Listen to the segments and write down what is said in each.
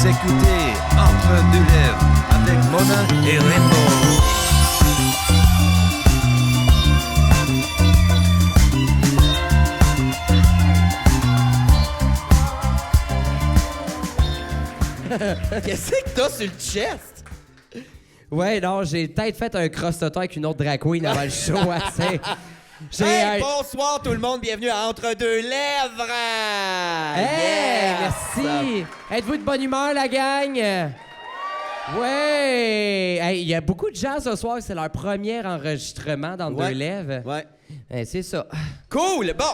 Vous écoutez Entre deux lèvres avec Mona et Rainbow. Qu'est-ce que t'as sur le chest? Ouais, non, j'ai peut-être fait un cross-toto avec une autre drag queen avant le show. Hey, bonsoir tout le monde, bienvenue à Entre deux lèvres! Hey, Yes! merci! Êtes-vous de bonne humeur, la gang? Ouais! Hey, il y a beaucoup de gens ce soir, c'est leur premier enregistrement dans Ouais. Deux lèvres. Ouais. C'est ça. Cool! Bon,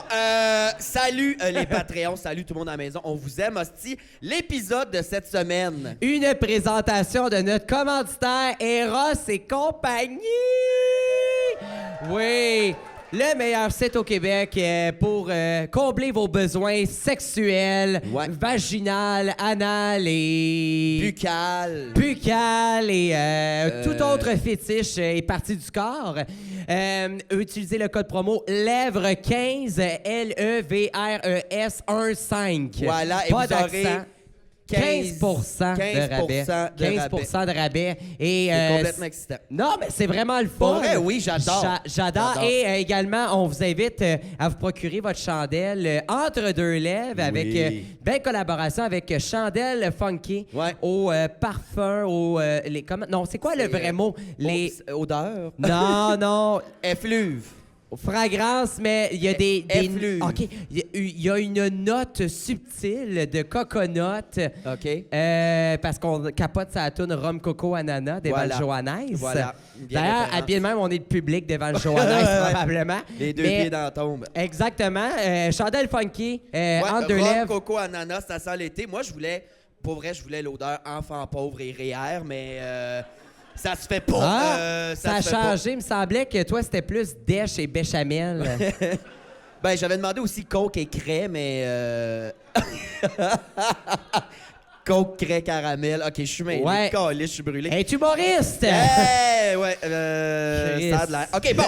salut les Patreons, salut tout le monde à la maison, on vous aime, hostie. L'épisode de cette semaine. Une présentation de notre commanditaire Eros et compagnie! Oui! Le meilleur site au Québec pour combler vos besoins sexuels, Ouais. vaginal, anal et... Buccal. et tout autre fétiche et partie du corps. Utilisez le code promo LEVRES15, LEVRES 15. Voilà, et Pas vous aurez d'accent. 15% de rabais. 15% de rabais. Et, C'est complètement excitant. non, mais c'est vraiment le fun. Pour vrai, oui, j'adore. J'adore. J'adore. Et également, on vous invite à vous procurer votre chandelle Entre deux lèvres avec belle collaboration avec Chandelle Funky Ouais. au parfum, non, c'est quoi le vrai mot? Odeur. Non. Effluve. Fragrance, mais il y a des Effluve. OK. Il y a une note subtile de coconut. OK. Parce qu'on capote sa toune Rhum Coco Ananas d'Eval Voilà. Johannes. Voilà. Une bien D'ailleurs, référence. habillé de même, on est le public d'Eval Johannes, Ouais. probablement. Les deux Mais- pieds dans la tombe. Exactement. Chandelle Funky, Ouais, entre deux rhum, lèvres. coco, ananas, ça sent l'été. Moi, pour vrai, je voulais l'odeur enfant pauvre et REER, mais ça se fait pas. Ça a se fait pas. changé. Il me semblait que toi, c'était plus dèche et béchamel. Ben, j'avais demandé aussi coke et craie, mais coke, craie, caramel. OK, je suis mêlé. Ouais. Caliste, je suis brûlé. Es-tu humoriste? Hey, ouais, Chris. ça a de l'air. OK, bon,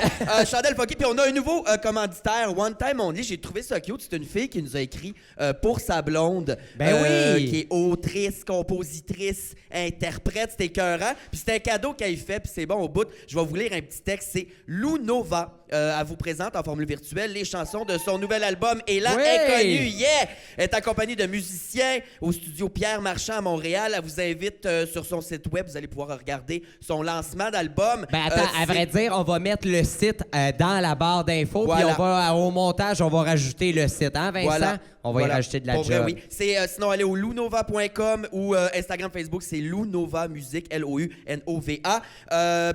Chandelle Funky, puis on a un nouveau commanditaire, One Time Only. J'ai trouvé ça cute. C'est une fille qui nous a écrit pour sa blonde. Ben oui. Qui est autrice, compositrice, interprète. C'était écœurant. Puis c'était un cadeau qu'elle fait, puis c'est bon au bout. Je vais vous lire un petit texte. C'est Lou Nova. Elle vous présente en formule virtuelle les chansons de son nouvel album Élan Oui. Inconnu. Yeah! Elle est accompagnée de musiciens au studio Pierre Marchand à Montréal. Elle vous invite sur son site web. Vous allez pouvoir regarder son lancement d'album. Ben attends, à vrai dire, on va mettre le site dans la barre d'infos, puis Voilà. au montage, on va rajouter le site, hein, Vincent? Voilà. On va y Voilà. rajouter de la Pour vrai, job. oui. C'est, sinon, allez au lounova.com ou Instagram, Facebook, c'est Lounova Musique, Lounova.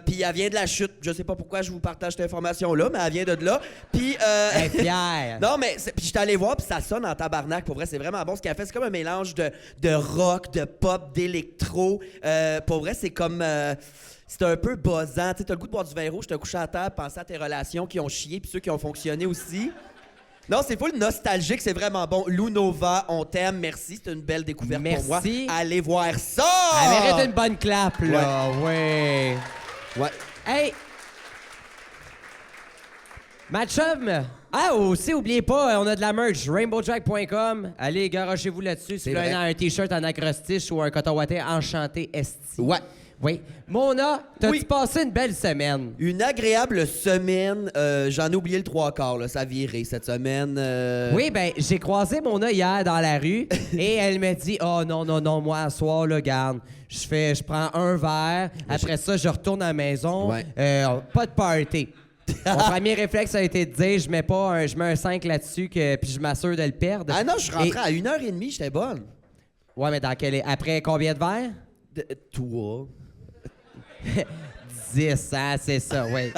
Puis elle vient de la chute. Je sais pas pourquoi je vous partage cette information-là, mais elle vient de là. Puis... Hey, Pierre. Non, mais puis j'étais allé voir, puis ça sonne en tabarnak. Pour vrai, c'est vraiment bon. Ce qu'elle fait, c'est comme un mélange de rock, de pop, d'électro. Pour vrai, c'est comme... c'est un peu buzzant. Tu sais, t'as le goût de boire du vin rouge, t'as couché à table, penser à tes relations qui ont chié, puis ceux qui ont fonctionné aussi. Non, c'est full nostalgique, c'est vraiment bon. Lou Nova, on t'aime, merci. C'est une belle découverte pour moi. Merci. Allez voir ça! Elle mérite une bonne clap, là. Ouais. Ouais. Hey! Matchum! Ah, aussi, oubliez pas, on a de la merch, rainbowjack.com. Allez, garochez-vous là-dessus. Si vous vrai. avez un t-shirt en acrostiche ou un coton ouaté enchanté esti. Ouais. Oui. Mona, t'as-tu Oui. passé une belle semaine? Une agréable semaine. J'en ai oublié le trois quarts, là. Ça a viré cette semaine. Oui, ben j'ai croisé Mona hier dans la rue et elle me dit « Oh non, moi, à soir, là, garde, je prends un verre, après ça, je retourne à la maison, Ouais. pas de party. » Mon premier réflexe a été de dire « Je mets un 5 là-dessus, puis je m'assure de le perdre. » Ah non, je suis rentré à 1h30, j'étais bonne. Ouais, mais après combien de verres? Toi. 10, hein, c'est ça, oui.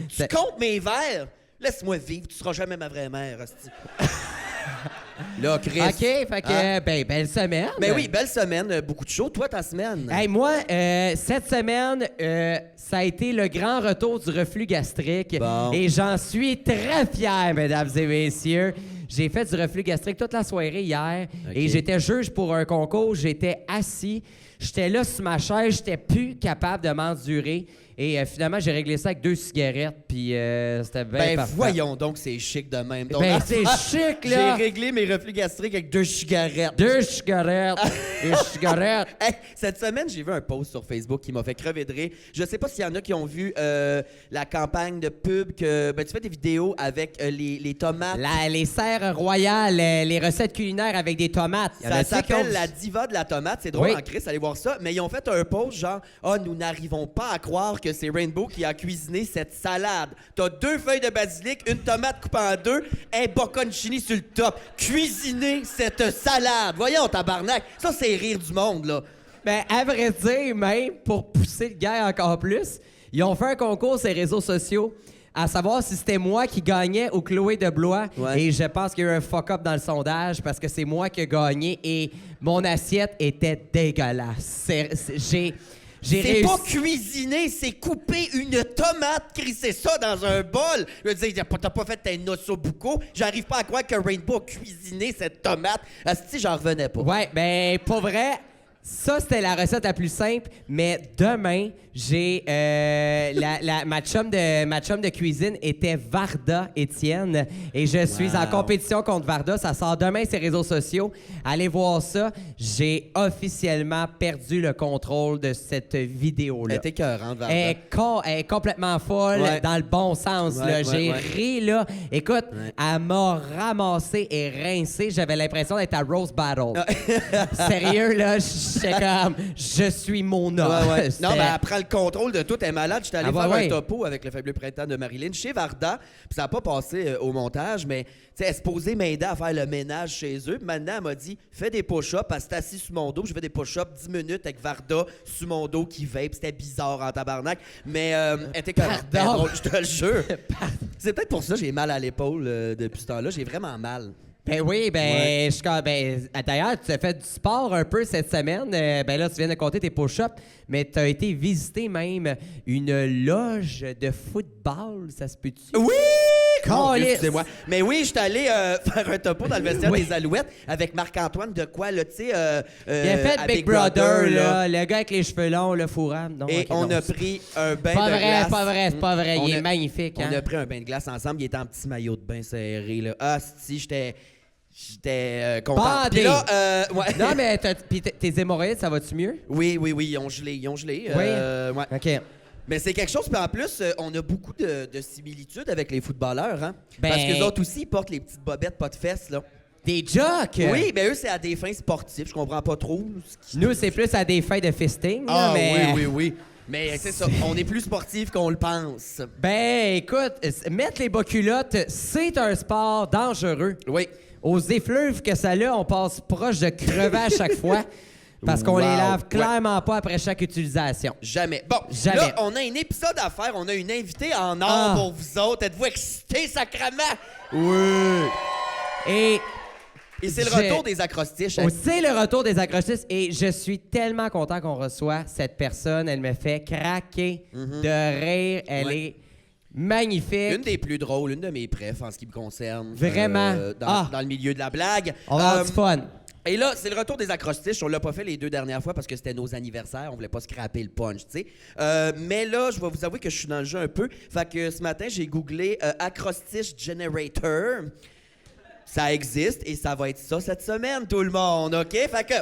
Tu comptes mes verres? Laisse-moi vivre, tu seras jamais ma vraie mère, hostie. Là, Chris. OK, fait que, belle semaine. Mais oui, belle semaine, beaucoup de shows. Toi, ta semaine? Hey, moi, cette semaine, ça a été le grand retour du reflux gastrique. Bon. Et j'en suis très fier, mesdames et messieurs. J'ai fait du reflux gastrique toute la soirée hier. OK. Et j'étais juge pour un concours. J'étais assis. J'étais là sur ma chaise, j'étais plus capable de m'endurer. Et finalement, j'ai réglé ça avec 2 cigarettes, puis c'était bien Ben parfait. voyons donc, c'est chic de même. Donc, Ben, c'est chic, là! J'ai réglé mes reflux gastriques avec 2 cigarettes. 2 cigarettes! 2 cigarettes! Hey, cette semaine, j'ai vu un post sur Facebook qui m'a fait crever de rire. Je sais pas s'il y en a qui ont vu la campagne de pub que tu fais des vidéos avec les tomates. Les serres royales, les recettes culinaires avec des tomates. Y en Ça a-tu qui s'appelle ont- la diva de la tomate. C'est drôle Oui. en Christ, allez voir ça. Mais ils ont fait un post genre « Ah, nous n'arrivons pas à croire que c'est Rainbow qui a cuisiné cette salade. T'as 2 feuilles de basilic, une tomate coupée en 2, un bocconcini sur le top. Cuisiner cette salade. Voyons, tabarnak. Ça, c'est rire du monde, là. Ben, à vrai dire, même, pour pousser le gars encore plus, ils ont fait un concours sur les réseaux sociaux à savoir si c'était moi qui gagnais ou Chloé de Blois. Ouais. Et je pense qu'il y a eu un fuck-up dans le sondage parce que c'est moi qui ai gagné et mon assiette était dégueulasse. J'ai C'est réussi... pas cuisiner, c'est couper une tomate, crisser ça dans un bol. Je veux dire, t'as pas fait un ossobuco. J'arrive pas à croire que Rainbow a cuisiné cette tomate. Asti, j'en revenais pas. Ouais, ben, pour vrai, ça, c'était la recette la plus simple. Mais demain, j'ai... ma chum de cuisine était Varda Étienne. Et je suis en compétition contre Varda. Ça sort demain sur les réseaux sociaux. Allez voir ça. J'ai officiellement perdu le contrôle de cette vidéo-là. Elle était écœurante, Varda. Elle est complètement folle, Ouais. dans le bon sens. Ouais, là. ouais, J'ai ouais. ri, là. Écoute, Ouais. elle m'a ramassé et rincé. J'avais l'impression d'être à Rose Battle. Sérieux, là, j'étais comme, je suis mon homme. Ouais, ouais. C'était- Non, mais elle prend le contrôle de tout. Elle est malade. J'étais allé Ah, faire ouais, ouais. un topo avec le fabuleux printemps de Marilyn chez Varda. Puis ça n'a pas passé au montage, mais tu sais, elle se posait m'aider à faire le ménage chez eux. Puis maintenant, elle m'a dit fais des push-ups. Elle s'est assise sur mon dos. Puis je fais des push-ups 10 minutes avec Varda sur mon dos qui vape. C'était bizarre en tabarnak. Mais elle était quand même Pardon. drôle, je te le jure. C'est peut-être pour ça que j'ai mal à l'épaule depuis ce temps-là. J'ai vraiment mal. Ben oui, ben, Ouais. d'ailleurs, tu as fait du sport un peu cette semaine. Ben là, tu viens de compter tes push-ups, mais tu as été visiter même une loge de football, ça se peut-tu? Oui! Mon Dieu, Calisse! excusez-moi. Mais oui, je suis allé faire un topo dans le vestiaire Oui. des Alouettes avec Marc-Antoine de quoi, là, tu sais. Il a fait à Big Brother, là, le gars avec les cheveux longs, le fourrable. Non, Et ok, on non, a c'est pris un bain pas de vrai, glace. pas vrai, c'est pas vrai. On Il est a- magnifique, On hein? a pris un bain de glace ensemble. Il était en petit maillot de bain serré, là. Ah, si, j'étais content. Bandé. Puis là, ouais. Non, mais puis tes hémorroïdes, ça va-tu mieux? Oui, ils ont gelé. Oui. Ouais. OK. Mais c'est quelque chose, puis en plus, on a beaucoup de similitudes avec les footballeurs, hein? Ben- Parce qu'eux autres aussi, ils portent les petites bobettes pas de fesses, là. Des jocks! Oui, mais eux, c'est à des fins sportives. Je comprends pas trop. ce qui- Nous, c'est plus à des fins de fisting, là, Ah mais... oui. Mais c'est ça, on est plus sportif qu'on le pense. Ben, écoute, mettre les bas culottes, c'est un sport dangereux. Oui. Aux effluves que ça a, on passe proche de crever à chaque fois parce qu'on les Wow. lave clairement pas après chaque utilisation. Jamais. Bon, Jamais. là, on a un épisode à faire. On a une invitée en or Ah. pour vous autres. Êtes-vous excités, sacrement? Oui. Et Et c'est le J'ai- retour des acrostiches. c'est le retour des acrostiches et je suis tellement content qu'on reçoit cette personne. Elle me fait craquer de rire. Elle Ouais. est magnifique. Une des plus drôles, une de mes préfs en ce qui me concerne. Vraiment? Dans le milieu de la blague. On va avoir du fun. Et là, c'est le retour des acrostiches. On l'a pas fait les 2 dernières fois parce que c'était nos anniversaires. On voulait pas scraper le punch, tu sais. Mais là, je vais vous avouer que je suis dans le jeu un peu. Fait que ce matin, j'ai googlé acrostiche generator. Ça existe et ça va être ça cette semaine, tout le monde, OK? Fait que,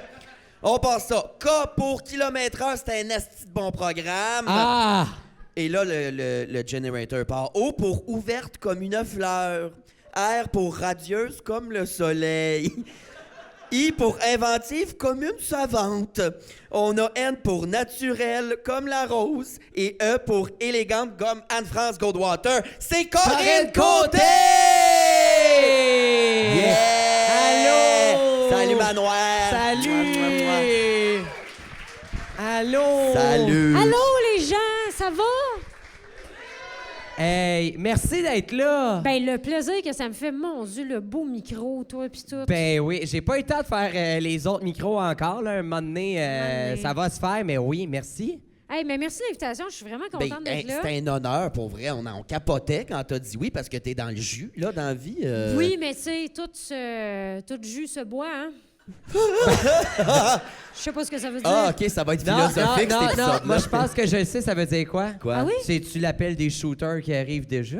on passe ça. K pour kilomètre-heure, c'était un asti de bon programme. Ah! Et là, le generator part. O pour ouverte comme une fleur. R pour radieuse comme le soleil. I pour inventive comme une savante. On a N pour naturelle comme la rose. Et E pour élégante comme Anne-France Goldwater. C'est Corinne Côté! Yeah! Allô! Salut, Manoir! Salut! Mouah, mouah, mouah. Allô! Salut! Allô, les gens, ça va? Hey, merci d'être là! Ben, le plaisir que ça me fait, mon Dieu, le beau micro, toi, pis tout. Ben oui, j'ai pas eu le temps de faire les autres micros encore. Là. Un moment donné, Un moment donné. ça va se faire, mais oui, merci. Hey, mais merci de l'invitation, je suis vraiment Ben, contente d'être là. c'était un honneur, pour vrai. On capotait quand t'as dit oui, parce que t'es dans le jus, là, dans la vie. Oui, mais tu sais, tout jus se boit, hein? Je sais pas ce que ça veut dire. Ah, OK, ça va être Non, philosophique, non, cet non, épisode-là. moi je pense que je le sais, ça veut dire quoi? Quoi? Ah oui? C'est-tu l'appel des shooters qui arrivent déjà?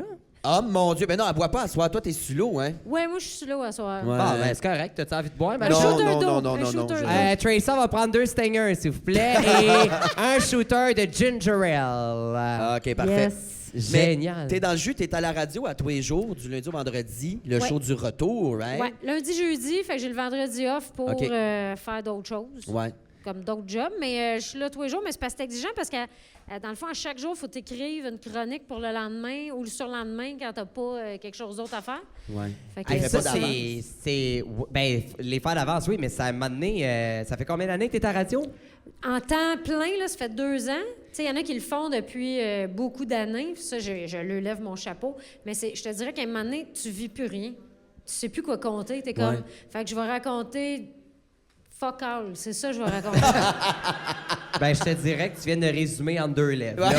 Ah, mon Dieu. Ben non, elle boit pas à soir. Toi, t'es sur l'eau, hein? Ouais, moi, je suis là à soir. Ouais. Ah, ben c'est correct, t'as-tu envie de boire? Un Manon? Non, shooter non, d'eau. non, non, un non, shooter non, d'eau. Tracer va prendre 2 stingers, s'il vous plaît, et un shooter de ginger ale. Ah, OK, parfait. Yes. Génial. T'es dans le jus, t'es à la radio à tous les jours, du lundi au vendredi, le Ouais. show du retour, right? Ouais, lundi, jeudi, fait que j'ai le vendredi off pour OK. faire d'autres choses. Ouais. Comme d'autres jobs, mais je suis là tous les jours, mais c'est parce que c'est exigeant parce que, dans le fond, à chaque jour, il faut t'écrire une chronique pour le lendemain ou le surlendemain quand t'as pas quelque chose d'autre à faire. Ouais. Fait que Hey, fait ça, pas d'avance. c'est. Ben, les faire d'avance, oui, mais ça m'a donné. Ça fait combien d'années que t'es à la radio? en temps plein, là, ça fait 2 ans. Tu sais, il y en a qui le font depuis beaucoup d'années. Ça, je leur lève mon chapeau. Mais je te dirais qu'à un moment donné, tu vis plus rien. Tu sais plus quoi compter. T'es comme... Ouais. Fait que je vais raconter... Fuck all. C'est ça que je vais raconter. Ben, je te dirais que tu viens de résumer en 2 lettres. Ouais.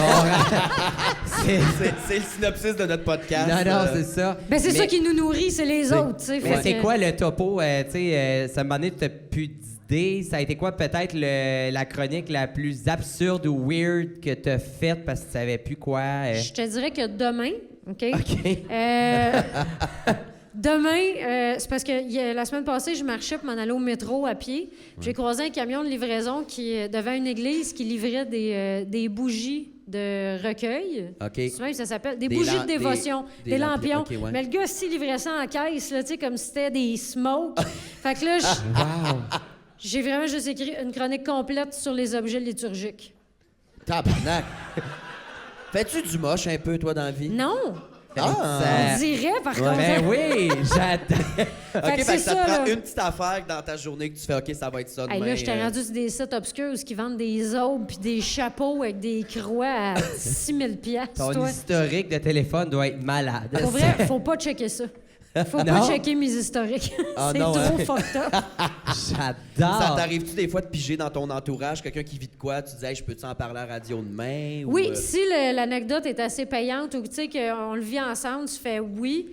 C'est- C'est le synopsis de notre podcast. Non, non, c'est ça. Ben, c'est Mais- ça qui nous nourrit, c'est les autres, tu sais. Mais Fait c'est que- quoi le topo? Tu sais, ça m'a donné, t'as plus d'idées. Ça a été quoi peut-être la chronique la plus absurde ou weird que t'as faite parce que tu savais plus quoi? Je te dirais que demain, OK? OK. Demain, c'est parce que la semaine passée, je marchais pour m'en aller au métro à pied. J'ai croisé un camion de livraison devant une église qui livrait des bougies de recueil. OK. Souvent, ça s'appelle des Des bougies lam- de dévotion, des des lampions, lampions. OK, ouais. Mais le gars, s'il livrait ça en caisse, là, tu sais, comme si c'était des smokes. Fait que là, Wow. j'ai vraiment juste écrit une chronique complète sur les objets liturgiques. Tabarnak. Fais-tu du moche un peu, toi, dans la vie? Non! Ah! On dirait, par contre. Ben oui, j'adore. OK, Fait que fait que c'est ça te ça, prend là. une petite affaire dans ta journée que tu fais, OK, ça va être ça Hey, demain. là, je t'ai rendu sur des sites obscurs où ils vendent des aubes puis des chapeaux avec des croix à 6 000 Ton toi. historique de téléphone doit être malade. Pour vrai, faut pas checker ça. Faut pas Non? checker mes historiques. Ah, C'est non, trop hein? fucked up. Ça J'adore. t'arrive-tu des fois de piger dans ton entourage, quelqu'un qui vit de quoi, tu dis, hey, je peux-tu en parler à la radio demain? Ou, Oui, si l'anecdote est assez payante ou tu sais qu'on le vit ensemble, tu fais oui.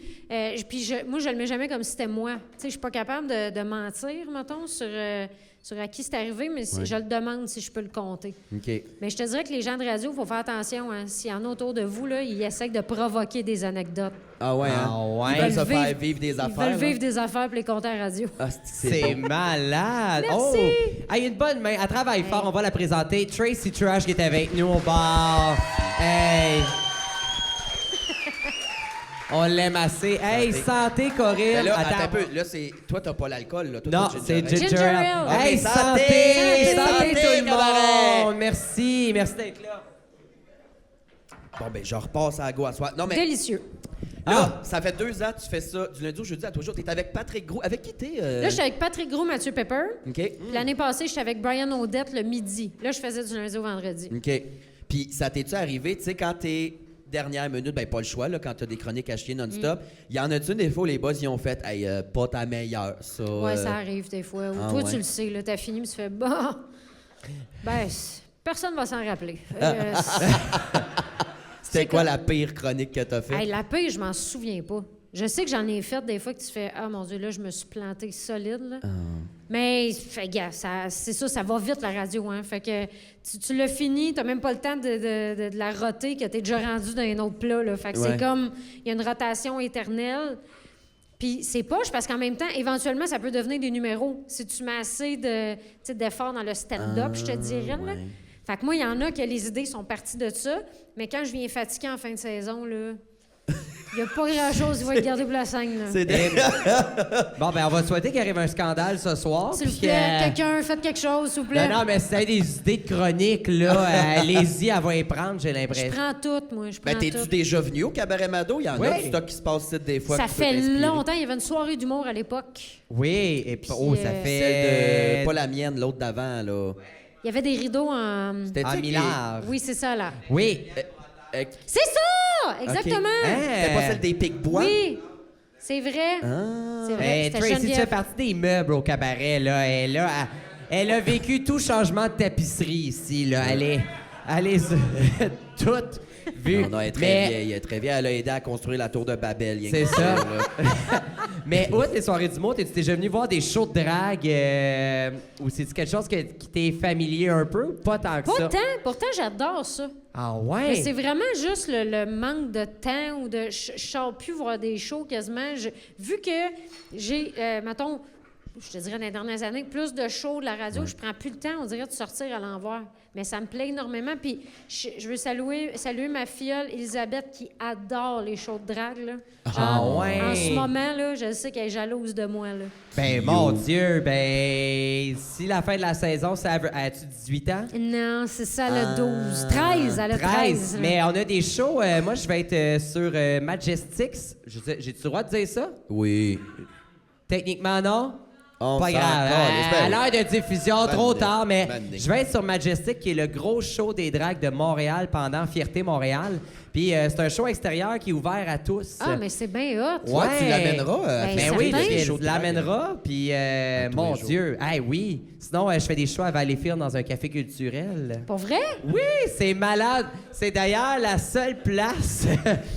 Puis moi, je le mets jamais comme si c'était moi. Tu sais, je suis pas capable de mentir, mettons, sur à qui c'est arrivé, mais je le demande si je peux le compter. OK. Mais je te dirais que les gens de radio, il faut faire attention. Hein. S'il y en a autour de vous, là, ils essaient de provoquer des anecdotes. Ah ouais, hein? Ah ouais. Ils veulent se Ils veulent faire vivre des affaires. Ils veulent là. vivre des affaires pour les compter à la radio. Ah, C'est bon. malade. Merci. Oh! Hey, une bonne main. Elle travaille fort. On va la présenter. Tracy Trash qui est avec nous au bar. Hey! On l'aime assez. Hey, santé, Corinne. Mais là, attends Attends. un peu. Là, c'est... Toi, t'as pas l'alcool, là. Toi, Non, t'as c'est ginger ale. Ginger Ginger Ale. Ale. Hey, Ok, santé! santé, Santé, santé, tout le cabaret. monde! Merci, merci d'être là. Bon, ben, je repasse à la go à soir. Non, mais Délicieux. là, ça fait 2 ans que tu fais ça du lundi au jeudi à tous les jours. T'es avec Patrick Gros. Avec qui t'es? Là, je suis avec Patrick Gros, Mathieu Pepper. OK. Puis l'année passée, j'étais avec Brian Odette le midi. Là, je faisais du lundi au vendredi. OK. Puis ça t'es-tu arrivé, tu sais, quand t'es dernière minute, ben pas le choix, là, quand t'as des chroniques à chier non-stop, il y en a-tu des fois, les boss, ils ont fait, hey, pas ta meilleure, ça. Ouais, ça arrive des fois. Ou ah toi, ouais. tu le sais, là, t'as fini, puis tu fais bon. Ben, personne va s'en rappeler. C'était quoi la pire chronique que t'as faite? Hey, la paix, je m'en souviens pas. Je sais que j'en ai fait des fois que tu fais ah mon Dieu, là, je me suis planté solide. Là. Mais, fait, gars, c'est ça, ça va vite la radio. Hein? Fait que tu l'as fini, t'as même pas le temps de la roter, que t'es déjà rendu dans un autre plat. Là. Fait que Ouais. c'est comme, il y a une rotation éternelle. Puis c'est poche parce qu'en même temps, éventuellement, ça peut devenir des numéros. Si tu mets assez d'efforts dans le stand-up, je te dirais. Là. ouais. Fait que moi, il y en a que les idées sont parties de ça. Mais quand je viens fatiguée en fin de saison, là, il n'y a pas grand-chose qui va être gardé pour la scène. Là. C'est des... Bon, ben, on va souhaiter qu'il arrive un scandale ce soir. S'il vous puis plaît, que- quelqu'un, faites quelque chose, s'il vous plaît. Non, non, mais si t'as des idées de chronique, là, allez-y, elle va y prendre, j'ai Je l'impression. prends tout, moi. Je prends Ben, t'es-tu tout. déjà venu au Cabaret Mado? Il y en Oui. a du stock qui se passe ici des fois. Ça qui peut fait t'inspirer. longtemps. Il y avait une soirée d'humour à l'époque. Oui, et Puis, oh, ça Celle fait... de... Pas la mienne, l'autre d'avant, là. Il y avait des rideaux en... C'était En millard. Oui, c'est ça, là. Oui. C'est ça! Exactement! C'était pas celle des Pic-Bois? Oui! C'est vrai. Ah. C'est vrai. Hey, C'était Tracy, tu fais Geneviève. partie des meubles au cabaret, là. Elle a vécu tout changement de tapisserie ici, là. Elle est tout vu. Non, elle est très vieille, elle est très vieille. Elle a aidé à construire la tour de Babel. rien C'est que ça. là. Mais outre les soirées du monde, t'es déjà venu voir des shows de drague ou c'est quelque chose qui t'est familier un peu ou pas tant que ça? Pourtant, j'adore ça. Ah Mais ouais? c'est vraiment juste le manque de temps ou de... Je sors plus voir des shows quasiment. Vu que j'ai, mettons, je te dirais dans les dernières années, plus de shows de la radio, je prends plus le temps, on dirait, de sortir à l'envers. Mais ça me plaît énormément. Puis je veux saluer ma filleule Elisabeth qui adore les shows de drague. Là. Ouais. En ce moment, là, je sais qu'elle est jalouse de moi. Là. Ben mon Dieu, ben si la fin de la saison, as-tu 18 ans? Non, c'est ça, le 12. 13, elle a 13. Mais on a des shows. Moi, je vais être sur Majestics. J'ai-tu le droit de dire ça? Oui. Techniquement, non? On Pas s'en grave. calisse, ben À oui. l'heure de diffusion, Bonne trop idée. tard, mais Bonne idée. je vais être sur Majestic, qui est le gros show des dragues de Montréal pendant Fierté Montréal. Puis c'est un show extérieur qui est ouvert à tous. Ah, mais c'est bien hot. Toi, tu l'amèneras Ben, Ben oui, certain. je shows de l'amènera, puis tous mon les jours. Dieu, oui. Sinon, je fais des shows à Valleyfield dans un café culturel. Pour vrai? Oui, c'est malade. C'est d'ailleurs la seule place.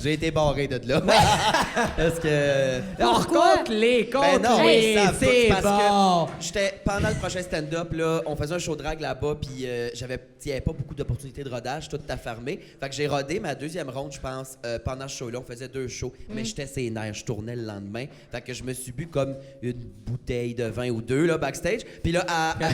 J'ai été barré de là. Parce que... Alors, compte-les, Ben non, compte-les, ils savent pas, c'est parce bon. que j'étais pendant le prochain stand-up là, on faisait un show drag là-bas puis il y avait pas beaucoup d'opportunités de rodage, tout a fermé. Fait que j'ai rodé ma deuxième ronde, je pense, pendant ce show-là, on faisait 2 shows, mais j'étais ses nerfs, je tournais le lendemain. Fait que je me suis bu comme une bouteille de vin ou 2 là backstage. Puis là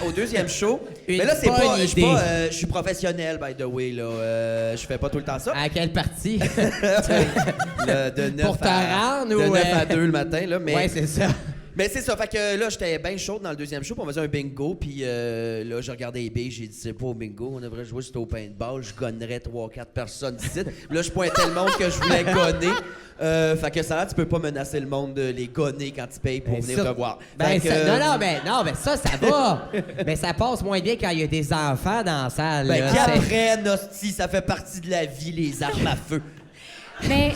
au deuxième show, Une mais là c'est bonne pas je suis idée. pas je suis professionnel by the way là, je fais pas tout le temps ça. À quelle partie? De 9 Pour te rendre de ou, 9 à 2 le matin là, mais Ouais, c'est ça. Mais c'est ça, fait que là, j'étais bien chaude dans le deuxième show, puis on faisait un bingo, puis là, je regardais les billes, j'ai dit, c'est pas au bingo, on devrait jouer c'était au paintball, je gonnerais 3-4 personnes ici. Là, je pointais le monde que je voulais gonner. Fait que ça, là, tu peux pas menacer le monde de les gonner quand ils payent pour venir te voir. Ben, Fait que, non, mais ça va. Mais ça passe moins bien quand il y a des enfants dans la salle. Ben, là, qui c'est- apprennent, hostie, ça fait partie de la vie, les armes à feu. Mais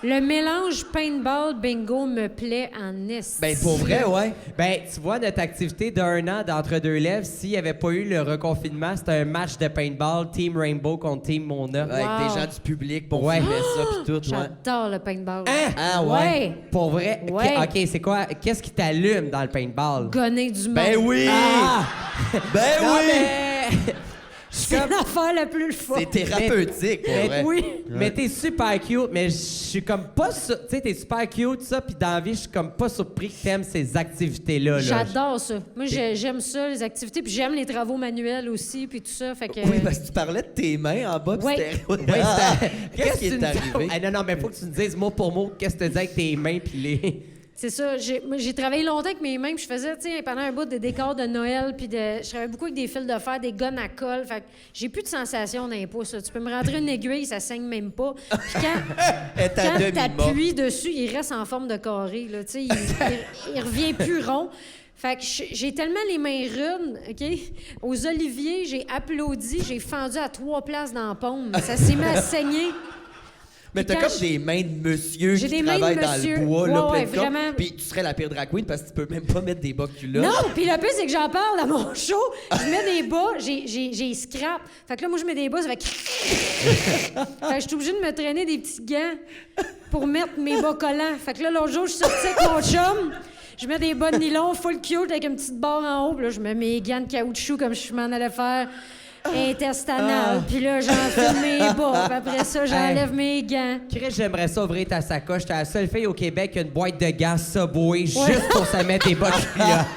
le mélange paintball bingo me plaît en esti. Ben, pour vrai, ouais. Ben, tu vois, notre activité d'1 an d'entre-deux lèvres, s'il n'y avait pas eu le reconfinement, c'était un match de paintball, Team Rainbow contre Team Mona. Avec Wow. des gens du public pour Ouais. filmer ça, puis tout, ouais. J'adore le paintball. Ah, ouais. Pour vrai? Ouais. OK, c'est quoi? Qu'est-ce qui t'allume dans le paintball? Gonner du monde. Ben oui! Ah! Ben Non, oui! mais... C'est l'affaire la plus fun. C'est thérapeutique, pour Mais vrai. Oui. Mais t'es super cute, mais je suis comme pas... Tu sais, t'es super cute, ça, puis dans la vie, je suis comme pas surpris que t'aimes ces activités-là. Là. J'adore ça. Moi, j'aime ça, les activités, puis j'aime les travaux manuels aussi, puis tout ça. Fait que... Oui, parce que tu parlais de tes mains en bas, puis Ouais. c'était... Ouais, Qu'est-ce qui tu est nous- arrivé? Ah, non, mais faut que tu nous dises mot pour mot qu'est-ce que tu dis avec tes mains puis les... C'est ça. J'ai travaillé longtemps avec mes mains, puis je faisais, tu sais, pendant un bout des décors de Noël, puis je travaillais beaucoup avec des fils de fer, des guns à colle. Fait que j'ai plus de sensation dans les pouces. Là. Tu peux me rentrer une aiguille, ça saigne même pas. Puis Elle est à quand demi-mort. t'appuies dessus, il reste en forme de carré. Là, tu sais, il revient plus rond. Fait que j'ai tellement les mains rudes, OK? Aux oliviers, j'ai applaudi, j'ai fendu à 3 places dans la paume. Ça s'est mis à saigner. Mais t'as Quand comme des mains de monsieur J'ai qui des mains de travaillent dans monsieur. le bois, Ouais, là, plein ouais, de corps. vraiment. Puis tu serais la pire drag queen parce que tu peux même pas mettre des bas culottes. Non, puis le pire, c'est que j'en parle dans mon show. Je mets des bas, j'ai scrap. Fait que là, moi, je mets des bas, ça fait... fait que je suis obligée de me traîner des petits gants pour mettre mes bas collants. Fait que là, l'autre jour, je suis sortie avec mon chum. Je mets des bas de nylon full cute avec une petite barre en haut. Puis là, je mets mes gants de caoutchouc comme je m'en allais faire intestinal. Puis là, j'enfile mes bas. Puis après ça, j'enlève mes gants. Chris, j'aimerais ça ouvrir ta sacoche. T'es la seule fille au Québec qui a une boîte de gants Subway juste pour se mettre des bas culottes.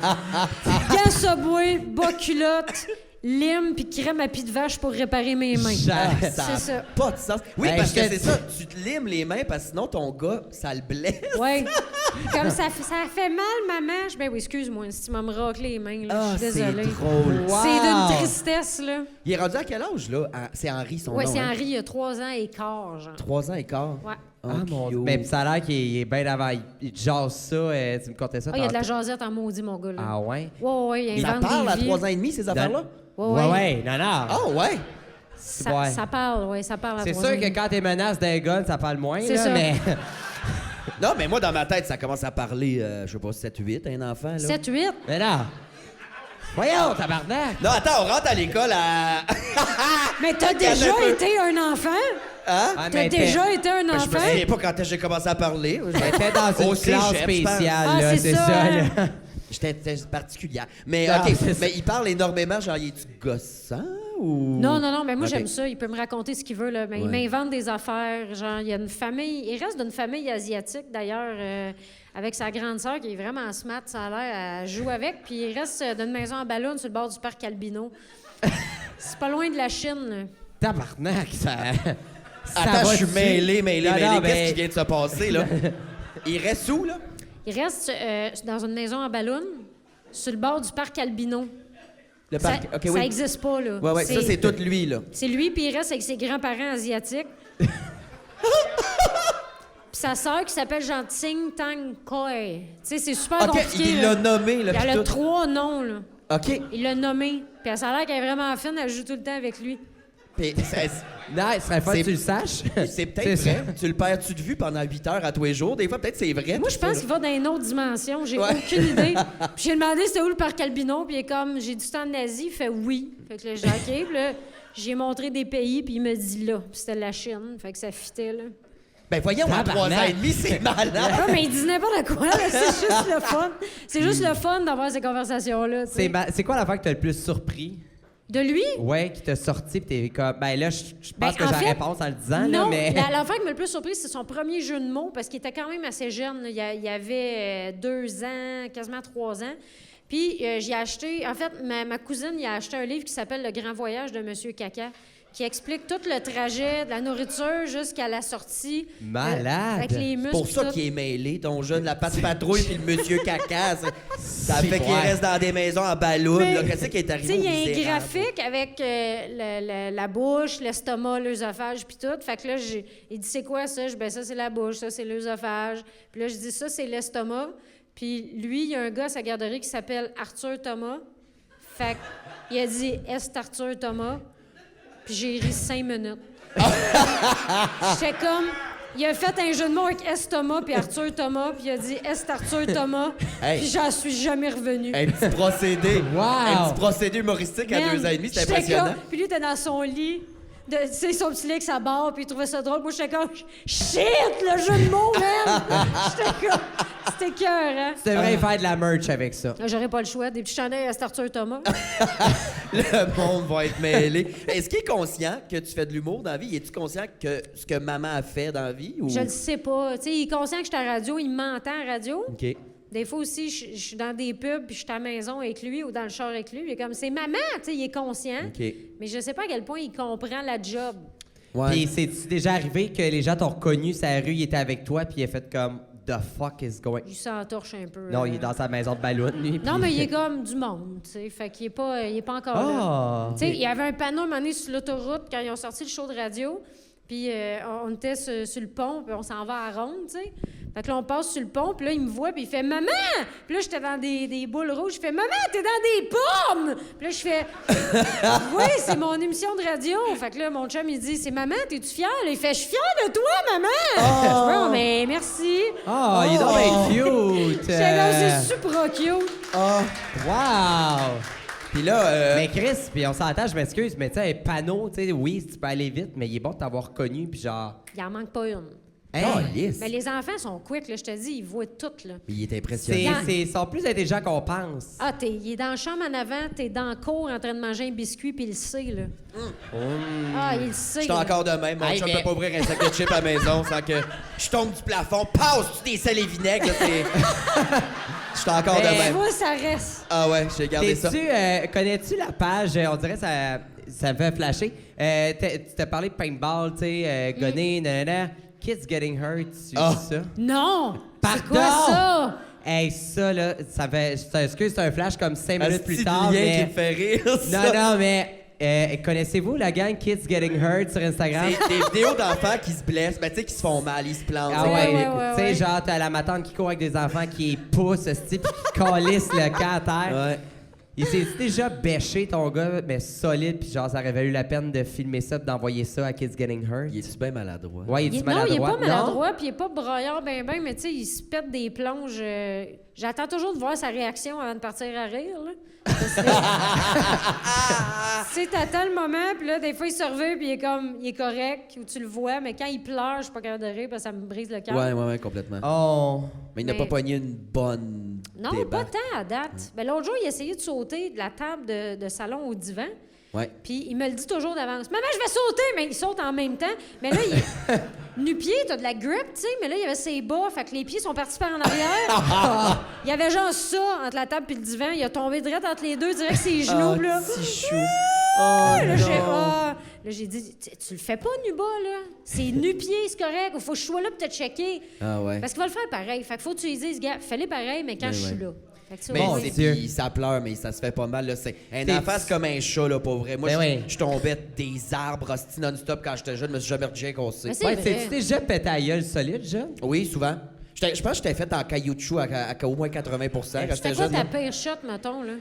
Gants Subway, bas culottes, lime puis crème à pied de vache pour réparer mes mains. Ça C'est a ça. pas de sens. Oui, Ben, parce je que te c'est dis- ça. Tu te limes les mains parce que sinon, ton gars, ça le blesse. Oui. Comme ça fait mal, maman. Ben oui, excuse-moi, si tu m'as me raclé les mains, là, je suis désolée. c'est drôle. Wow. C'est d'une tristesse, là. Il est rendu à quel âge, là? C'est Henri, son Oui, nom, c'est hein? Henri, il a 3 ans et quart, genre. 3 ans et quart. Ouais. Oh, Ah, mon Dieu. cute. Mais ça a l'air qu'il est bien avant. Il te jase ça. Tu me contais ça Ah, il y a de la tantôt. jasette en maudit, mon gars, là. Ah ouais? Ouais, il Ça invente parle des à vies. 3 ans et demi, ces affaires-là? Ouais, non. Ah, ouais? ouais. Ça parle, oui, ça parle à C'est 3 sûr ans et que demi. quand t'es menace d'un gun, ça parle moins, C'est là, ça. mais... Non, mais moi, dans ma tête, ça commence à parler, je sais pas, 7-8, un enfant, là. 7-8? Mais non! Voyons, tabarnak! Non, attends, on rentre à l'école à... Mais t'as déjà été un enfant? Hein? Ah, T'as mais déjà été un Je me enfant? souviens pas quand j'ai commencé à parler. T'étais dans Au une classe cégep, je pense. spéciale, Ah, là, c'est c'est ça, ça, hein? là. J'étais particulière. Mais Ah, OK, c'est ça. mais il parle énormément, genre, il est-tu gossant ou... Non, mais moi, Ok. j'aime ça. Il peut me raconter ce qu'il veut, là. Mais il m'invente des affaires. Genre, il y a une famille... Il reste d'une famille asiatique, d'ailleurs, avec sa grande sœur, qui est vraiment smart, ça a l'air. Elle joue avec. Puis il reste d'une maison en ballon sur le bord du parc Albino. C'est pas loin de la Chine, là. Tabarnak, ça... Attends, je suis mêlé. Non, Qu'est-ce ben- qui vient de se passer, là? Il reste où, là? Il reste dans une maison en ballon sur le bord du parc Albino. Le Ça, parc. OK, ça oui. existe pas, là. Ouais, ça, c'est tout lui, là. C'est lui, puis il reste avec ses grands-parents asiatiques. Puis sa sœur qui s'appelle genre Tsing Tang Koi. Tu sais, c'est super OK, compliqué. il là. l'a nommé, là, Il puis a tout. 3 noms, là. OK. Il l'a nommé. Puis ça a l'air qu'elle est vraiment fine, elle joue tout le temps avec lui. Puis Non, il serait fun C'est- que tu le saches. c'est peut-être ça. vrai. Tu le perds-tu de vue pendant 8 heures à tous les jours? Des fois, peut-être c'est vrai. Moi, tout je ça, pense là. qu'il va dans une autre dimension. J'ai Ouais. aucune idée. Puis j'ai demandé c'était où le parc Albino, puis il est comme, j'ai du temps en Asie. Il fait oui. Fait que là, j'ai OK. Puis là, j'ai montré des pays, puis il me dit là. Puis c'était la Chine. Fait que ça fitait, là. Ben voyons, à 3 ans et demi, c'est malade. Ah, mais il dit n'importe quoi, là. C'est juste le fun. C'est juste le fun d'avoir ces conversations-là. tu sais. C'est quoi l'affaire que t'as le plus surpris? De lui? Ouais, qui t'a sorti pis t'es comme... Ben là, je Ben, pense que en j'ai la fait, réponse en le disant, là, Non, mais... l'affaire qui m'a le plus surprise, c'est son premier jeu de mots, parce qu'il était quand même assez jeune. Là. Il avait 2 ans, quasiment 3 ans. Puis j'ai acheté... En fait, ma cousine, il a acheté un livre qui s'appelle « Le grand voyage de Monsieur Caca », qui explique tout le trajet de la nourriture jusqu'à la sortie. Malade. Avec les C'est muscles. pour ça tout. qu'il est mêlé, ton jeune, la patte patrouille puis le monsieur caca. Ça C'est fait qu'il vrai. reste dans des maisons en ballon. Mais, là. Qu'est-ce qui est Tu arrivé sais, au il y a un misérable? graphique avec la bouche, l'estomac, l'œsophage, puis tout. Fait que là, il dit, c'est quoi ça? Je dis, ben ça, c'est la bouche, ça, c'est l'œsophage. Puis là, je dis, ça, c'est l'estomac. Puis lui, il y a un gars à sa garderie qui s'appelle Arthur Thomas. Fait qu'il a dit, Est Arthur Thomas. Puis j'ai ri 5 minutes. J'étais comme... Il a fait un jeu de mots avec Est Thomas puis Arthur Thomas, puis il a dit Est Arthur Thomas, Hey. puis j'en suis jamais revenu. Un petit procédé. Wow. Un petit procédé humoristique à Man, 2 ans et demi, c'est j'étais impressionnant. comme- Puis lui, il était dans son lit, tu sais, son petit lit avec sa barre, puis il trouvait ça drôle. Moi, j'étais comme, shit, le jeu de mots, man! J'étais comme, c'était cœur, hein? Tu devrais faire de la merch avec ça. J'aurais pas le choix. Des petits chandails à Arthur Thomas. Le monde va être mêlé. Est-ce qu'il est conscient que tu fais de l'humour dans la vie? Es-tu conscient que ce que maman a fait dans la vie? Ou... Je le sais pas. Tu sais, il est conscient que je suis à la radio, il m'entend à la radio. OK. Des fois aussi, je suis dans des pubs, puis je suis à la maison avec lui ou dans le char avec lui. Il est comme, c'est maman, tu sais, il est conscient. OK. Mais je sais pas à quel point il comprend la job. Ouais. Puis c'est-tu déjà arrivé que les gens t'ont reconnu sur la rue, il était avec toi, puis il a fait comme « The fuck is going... Il s'entorche un peu. » Non, il est dans sa maison de ballon, lui. Non, puis- mais il est comme du monde, tu sais. Fait qu'il est pas encore là. Ah! Tu sais, il y avait un panneau à un moment donné sur l'autoroute quand ils ont sorti le show de radio. Puis on était sur le pont, puis on s'en va à ronde, tu sais. Fait que là, on passe sur le pont, puis là, il me voit, puis il fait « Maman! » Puis là, j'étais dans des boules rouges. Je fais « Maman, t'es dans des pommes! » Puis là, je fais « Oui, c'est mon émission de radio. » Fait que là, mon chum, il dit « C'est maman, t'es-tu fière? » Il fait « Je suis fière de toi, maman! » Je fais « Oh, mais merci. » Oh, il est donc bien cute! J'étais là, c'est super cute. Ah. Wow! Puis là, Mais Chris, puis on s'entend, je m'excuse, mais tu sais, un panneau, tu sais, oui, tu peux aller vite, mais il est bon de t'avoir connu, puis genre... Il en manque pas une. Hey, Calisse. Mais les enfants sont quick, là, je te dis, ils voient tout, là. il est impressionnant. ils sont plus intelligents qu'on pense. Ah, il est dans la chambre en avant, t'es dans le cours en train de manger un biscuit, puis il le sait, là. Ah, il le sait. Je suis là. encore de même. Mon Hey, chum mais- peut pas ouvrir un sac de chips à la maison sans que je tombe du plafond. Passe-tu des sels et vinaigres? là, Je suis encore de Mais- même. Moi, ça reste. Ah ouais, j'ai gardé ça. Connais-tu la page, on dirait ça me fait flasher, tu t'as parlé de paintball, tu sais, gunner, nanana, Kids Getting Hurt, tu Ah. sais ça? Non! Pardon! C'est quoi ça? Hey, ça, là, ça fait... Excuse, c'est un flash comme 5 minutes plus tard, lien qui mais... me fait rire. Non, ça. non, mais... connaissez-vous la gang Kids Getting Hurt sur Instagram? C'est des vidéos d'enfants qui se blessent, ben, tu sais, qui se font mal, ils se plantent. Ah Ouais, ouais, ouais, tu sais, ouais. genre, t'as la matante qui court avec des enfants qui poussent, ce type, qui calissent le camp à terre. Ouais. Il s'est déjà bêché, ton gars, mais solide, puis genre, ça aurait valu la peine de filmer ça, puis d'envoyer ça à Kids Getting Hurt. Il est-tu bien maladroit? Ouais, il est Non, il est maladroit. pas maladroit, puis il est pas broyard ben, mais tu sais, il se pète des plonges. J'attends toujours de voir sa réaction avant de partir à rire, là. Tu t'attends le moment, puis là, des fois, il se revient, puis il est correct, ou tu le vois, mais quand il pleure, je suis pas capable de rire, parce que ça me brise le cœur. Ouais, complètement. Oh. Mais il n'a Mais- pas pogné une bonne Non, débarque. pas tant à date. Ben, l'autre jour, il a essayé de sauter de la table de salon au divan. Ouais. Puis il me le dit toujours d'avance. Maman, je vais sauter! Mais il saute en même temps. Mais là, il est nu-pied, t'as de la grip, tu sais. Mais là, il y avait ses bas, fait que les pieds sont partis par en arrière. Il y avait genre ça entre la table et le divan. Il a tombé direct entre les deux, direct ses genoux, là. Si chou. Là, j'ai dit, tu le fais pas nu-bas, là. C'est nu-pied, c'est correct. Il faut que je sois là pour te checker. Ah ouais. Parce qu'il va le faire pareil. Fait que faut que tu lui dises, gars, fais-le pareil, mais quand Ben je suis ouais. là. Fait que ça, Mais Bon, oui. Dieu. puis ça pleure, mais ça se fait pas mal. Là. C'est un T'es- enfant, c'est comme un chat, là, pour vrai. Moi, Ben oui. je tombais des arbres hostie non-stop quand j'étais jeune. Je me suis jamais rien cassé. Mais c'est Ouais, vrai. tu t'es déjà pété à gueule solide, jeune? Oui, souvent. Je pense que j'étais fait en cailloutchouc à au moins 80 quand C'était j'étais quoi jeune. ta là. pire shot, mettons, là?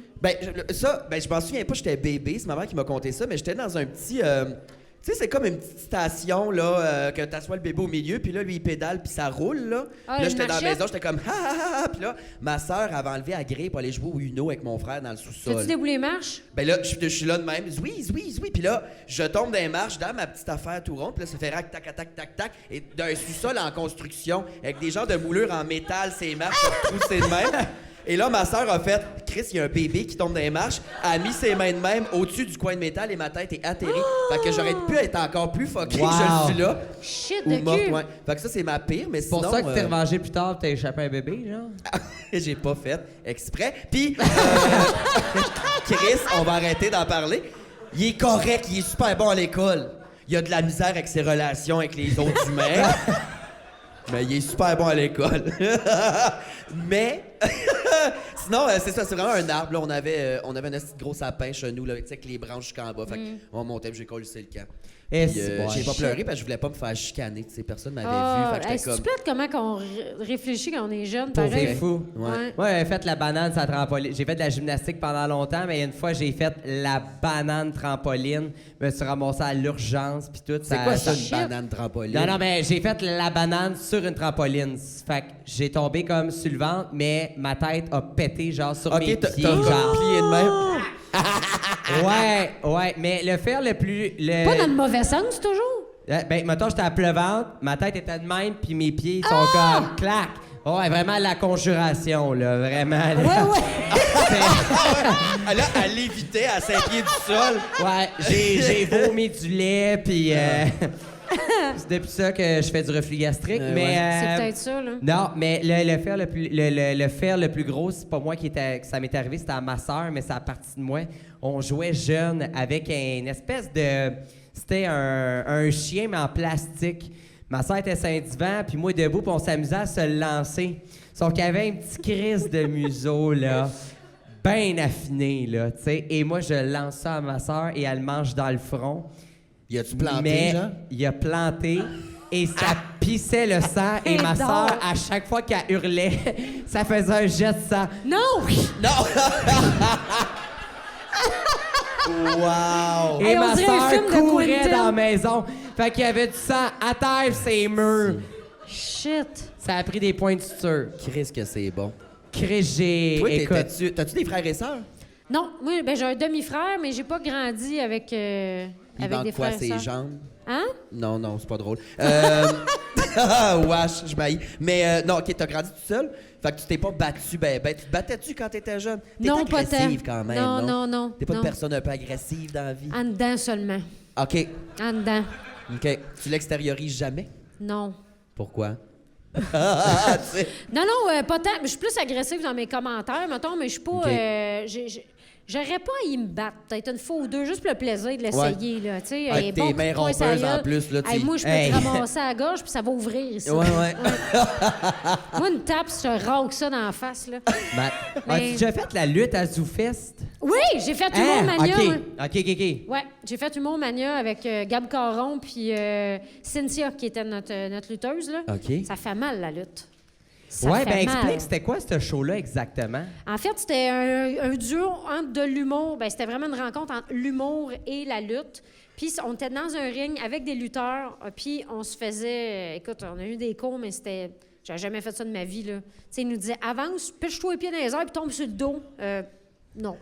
Je m'en souviens pas, j'étais bébé. C'est ma mère qui m'a conté ça, mais j'étais dans un petit... tu sais, c'est comme une petite station, là, que t'assois le bébé au milieu, puis là, lui, il pédale, puis ça roule, là. Ah, Puis là, une j'étais dans la marchette? maison, j'étais comme ha ha ha ha. Puis là, ma soeur avait enlevé la grille pour aller jouer au Uno avec mon frère dans le sous-sol. T'as-tu déboulé les marches? Ben là, je suis là de même. Oui. Puis là, je tombe dans les marches, dans ma petite affaire tout ronde. Puis là, ça fait rac, tac, tac, tac, tac. Et d'un sous-sol en construction, avec des genres de moulures en métal, ces marches, troussées de même. Et là, ma soeur a fait, Chris, il y a un bébé qui tombe dans les marches, a mis ses mains de même au-dessus du coin de métal et ma tête est atterrie. Fait que j'aurais pu être encore plus fucké Wow. que je suis là. Shit Ou de morte, cul! ouais. Fait que ça, c'est ma pire, mais C'est pour sinon... ça que tu t'es revengé plus tard, t'as échappé un bébé, genre? J'ai pas fait exprès. Puis, Chris, on va arrêter d'en parler. Il est correct, il est super bon à l'école. Il a de la misère avec ses relations avec les autres humains. Mais il est super bon à l'école. Mais, sinon, c'est ça, c'est vraiment un arbre. Là, on avait un petit gros sapin chez nous, là, tu sais, avec les branches jusqu'en bas. Fait qu'on montait, puis j'ai collé le camp. Et Puis, c'est bon. j'ai pas pleuré parce que je voulais pas me faire chicaner. Tu sais, personne m'avait Ah, vu. Fait que hey, j'étais c'est-tu comme... plate comment qu'on réfléchit quand on est jeune, Pour pareil? vrai fou. Ouais. Moi, j'avais fait la banane sur la trampoline. J'ai fait de la gymnastique pendant longtemps, mais une fois, j'ai fait la banane trampoline. Je me suis ramassé à l'urgence, puis tout. C'est quoi ça, Shit. une banane trampoline? Non, mais j'ai fait la banane sur une trampoline. Fait que j'ai tombé comme sur le ventre, mais ma tête a pété, genre, sur mes OK, t'as pieds, comme genre. plié de même. Ouais, mais le faire le plus... Pas dans le mauvais sens, toujours? Ben, mettons, j'étais à pleuvante, ma tête était de même, puis mes pieds sont comme clac. Ouais, vraiment la conjuration, là, vraiment. Là. Ouais. Là, elle lévitait à 5 pieds du sol. Ouais, j'ai vomi du lait, puis c'est depuis ça que je fais du reflux gastrique. Mais C'est peut-être ça, là. non, mais le faire le plus gros, c'est pas moi que ça m'est arrivé, c'était à ma sœur, mais c'est à partie de moi. On jouait jeune avec une espèce de... C'était un chien, mais en plastique. Ma sœur était sur un divan, puis moi debout, puis on s'amusait à se le lancer. Sauf qu'il y avait un petit crise de museau, là, bien affiné, là, tu sais. Et moi, je lance ça à ma sœur et elle mange dans le front. Y a-tu planté, Mais genre? il a planté et ça pissait le sang. Et ma Non. sœur, à chaque fois qu'elle hurlait, ça faisait un jet de sang. Non! Wow! Et Hey, on ma dirait un sœur film de courait Quentin. dans la maison. Fait qu'il y avait du sang à terre sur ses murs. Shit! Ça a pris des points de suture. Chris, que c'est bon. Chris, j'ai... Toi, Écoute, t'as-tu des frères et sœurs? Non, moi, ben, j'ai un demi-frère, mais j'ai pas grandi avec, Il avec des manque quoi, frères et ses sœurs. jambes? Hein? Non, c'est pas drôle. Wesh, je baillis. Mais non, OK, t'as grandi tout seul? Fait que tu t'es pas battu, ben, tu te battais-tu quand t'étais jeune? T'es Non, pas tant. agressive quand même, non? Non. T'es pas une non. personne un peu agressive dans la vie? En dedans seulement. OK, En dedans. OK. Tu l'extériorises jamais? Non. Pourquoi? Tu sais. Non, pas tant. Je suis plus agressive dans mes commentaires, mettons, mais je suis pas. OK. J'aurais pas à y me battre, peut-être une fois ou deux, juste pour le plaisir de l'essayer, là. Tu sais, Avec un tes bon coup de mains poing sur la rompeuses en gueule. plus, là, tu Hey, sais. moi, je peux Hey. te ramasser à la gorge, puis ça va ouvrir ici. Ouais. Moi, une tape, je te raque ça dans la face, là. ben, as-tu déjà fait la lutte à ZooFest? Oui, j'ai fait Humour Mania. OK. moi. OK. Ouais, j'ai fait Humour Mania avec Gab Caron puis Cynthia, qui était notre lutteuse, là. OK. Ça fait mal, la lutte. Ça Ouais, fait ben mal. explique, c'était quoi ce show-là exactement? En fait, c'était un duo entre de l'humour. Ben, c'était vraiment une rencontre entre l'humour et la lutte. Puis on était dans un ring avec des lutteurs. Puis on se faisait... écoute, on a eu des cours, mais c'était J'avais jamais fait ça de ma vie, là. Tu sais, il nous disait, avance, pêche-toi les pieds dans les airs, puis tombe sur le dos. Non.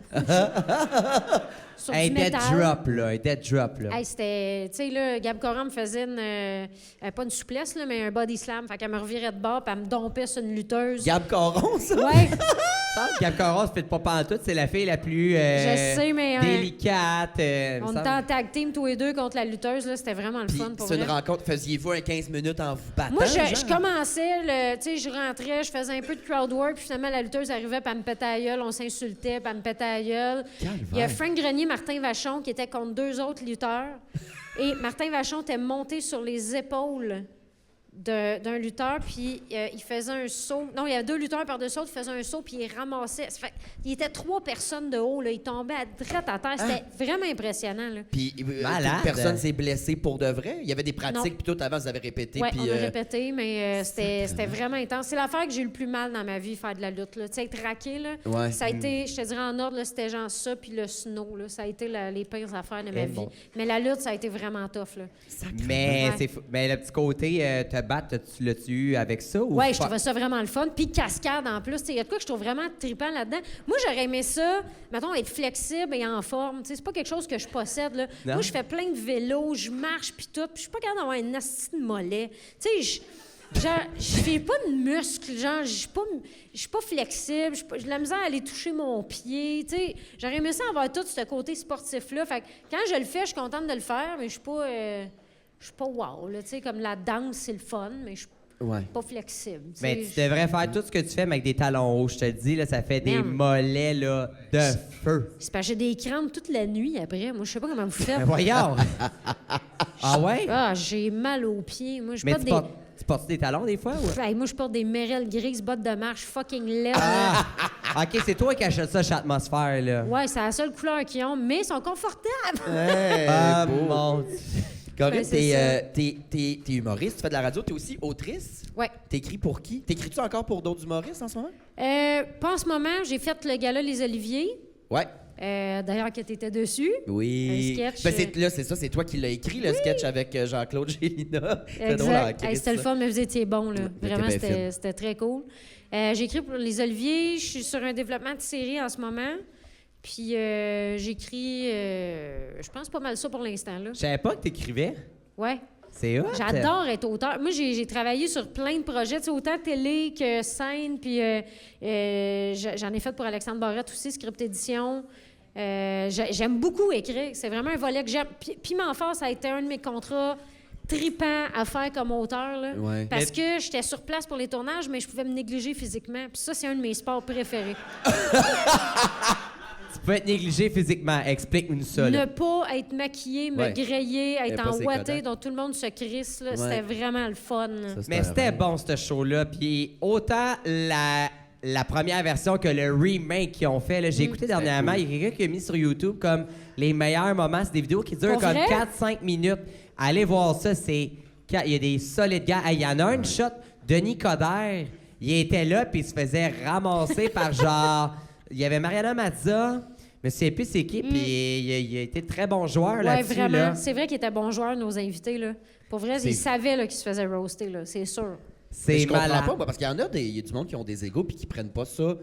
Sur Un du dead métal. drop, là. Un dead drop, là. Hey, c'était... Tu sais, là, Gab Coram me faisait pas une souplesse, là, mais un body slam. Fait qu'elle me revirait de bord, puis elle me dompait sur une lutteuse. Gab Caron, ça? Ouais. Gab Coron se fait pas pantoute, c'est la fille la plus Je sais, mais, délicate. On était en tag team tous les deux contre la lutteuse, là. C'était vraiment le Puis fun pour c'est une vrai. rencontre. Faisiez-vous un 15 minutes en vous battant? Moi, je genre? commençais, tu sais, je rentrais, je faisais un peu de crowd work, puis finalement, la lutteuse arrivait, puis elle me pétait à la gueule, on s'insultait, puis elle me pétait à la gueule. Il y a Frank Grenier, Martin Vachon, qui étaient contre 2 autres lutteurs. Et Martin Vachon était monté sur les épaules d'un lutteur, puis il faisait un saut. Non, il y avait 2 lutteurs par-dessus l'autre, il faisait un saut, puis il ramassait. Ça fait, il était 3 personnes de haut, là. Il tombait à droite à terre. C'était vraiment impressionnant, là. Puis Malade. personne s'est blessé pour de vrai? Il y avait des Non. pratiques, puis tout avant, vous avez répété. Oui, puis, on a répété, mais c'était vraiment intense. C'est l'affaire que j'ai eu le plus mal dans ma vie, faire de la lutte. Tu sais, être raqué, là, Ouais. ça a été, je te dirais en ordre, là, c'était genre ça, puis le snow. Là, ça a été les pires affaires de ma vie. bon. Mais la lutte, ça a été vraiment tough. Là. Mais, Ouais. mais le petit côté, te battre, l'as-tu eu avec ça? Ou Oui, je trouvais ça vraiment le fun. Puis cascade en plus. Il y a de quoi que je trouve vraiment trippant là-dedans. Moi, j'aurais aimé ça, mettons, être flexible et en forme. T'sais, c'est pas quelque chose que je possède. Là. Non. Moi, je fais plein de vélos, je marche, puis tout. Puis je suis pas capable d'avoir un asti de mollet. Tu sais, je fais pas de muscles. Genre, je suis pas flexible. J'ai de la misère à aller toucher mon pied. Tu sais, j'aurais aimé ça avoir tout ce côté sportif-là. Fait que quand je le fais, je suis contente de le faire, mais je suis pas wow. Là, tu sais, comme la danse, c'est le fun, mais je suis pas flexible. tu Mais sais. tu devrais faire tout ce que tu fais, mais avec des talons hauts. Je te le dis, là, ça fait des Merde. mollets là, de feu. C'est parce que j'ai des crampes toute la nuit après. Moi, je sais pas comment vous faites. Ben voyons! Ah ouais? Ah, j'ai mal aux pieds. Moi, je Mais porte tu portes des talons des fois? Ou... Hey, moi, je porte des Merrell grises, bottes de marche fucking laides. Ah! OK, c'est toi qui achètes ça chez Atmosphère, là. Ouais, c'est la seule couleur qu'ils ont, mais ils sont confortables. Ah, mon Dieu. Corinne, Ben, c'est t'es humoriste, tu fais de la radio, t'es aussi autrice. Ouais. T'écris pour qui? T'écris-tu encore pour d'autres humoristes en ce moment? Pas en ce moment. J'ai fait le gala Les Oliviers. Ouais. D'ailleurs, que t'étais dessus. Oui. Un sketch, Ben, là, c'est ça, c'est toi qui l'as écrit, le sketch avec Jean-Claude Gélina. C'est drôle, Exact. hein, Hey, c'était le fun, mais vous étiez bon. Là. t'es Vraiment, bien fine. c'était très cool. J'ai écrit pour Les Oliviers. Je suis sur un développement de série en ce moment. Puis j'écris, je pense pas mal ça pour l'instant. Là. Je savais pas que t'écrivais. Ouais. C'est hot. J'adore être auteur. Moi, j'ai travaillé sur plein de projets, tu sais, autant télé que scène. Puis j'en ai fait pour Alexandre Barrette aussi, script édition. J'aime beaucoup écrire. C'est vraiment un volet que j'aime. Piment Fort, ça a été un de mes contrats tripants à faire comme auteur. Là, Ouais. parce que j'étais sur place pour les tournages, mais je pouvais me négliger physiquement. Puis ça, c'est un de mes sports préférés. Tu peux être négligé physiquement. Explique-nous ça. Ne Là. pas être maquillé, me Ouais. griller, être pas en ses ouaté, Kodak. dont tout le monde se crisse. Là, Ouais. C'était vraiment le fun. là. Ça, Mais c'était bon, ce show-là. Puis autant la première version que le remake qu'ils ont fait. Là, j'ai écouté dernièrement, il y a quelqu'un qui a mis sur YouTube comme les meilleurs moments. C'est des vidéos qui durent Pour comme vrai? 4-5 minutes. Allez voir ça, c'est... Il y a des solides gars. Il y en a un shot, Denis Coderre, il était là, puis il se faisait ramasser par genre... Il y avait Mariana Mazza, mais je sais plus c'est qui, puis il a été très bon joueur Oui, là-dessus. vraiment. Là. C'est vrai qu'ils étaient bons joueurs, nos invités. Là. Pour vrai, ils savaient là, qu'ils se faisaient roaster, là, c'est sûr. Mais C'est je comprends malade. pas, moi, parce qu'il y en a il y a du monde qui ont des égos puis qui prennent pas ça,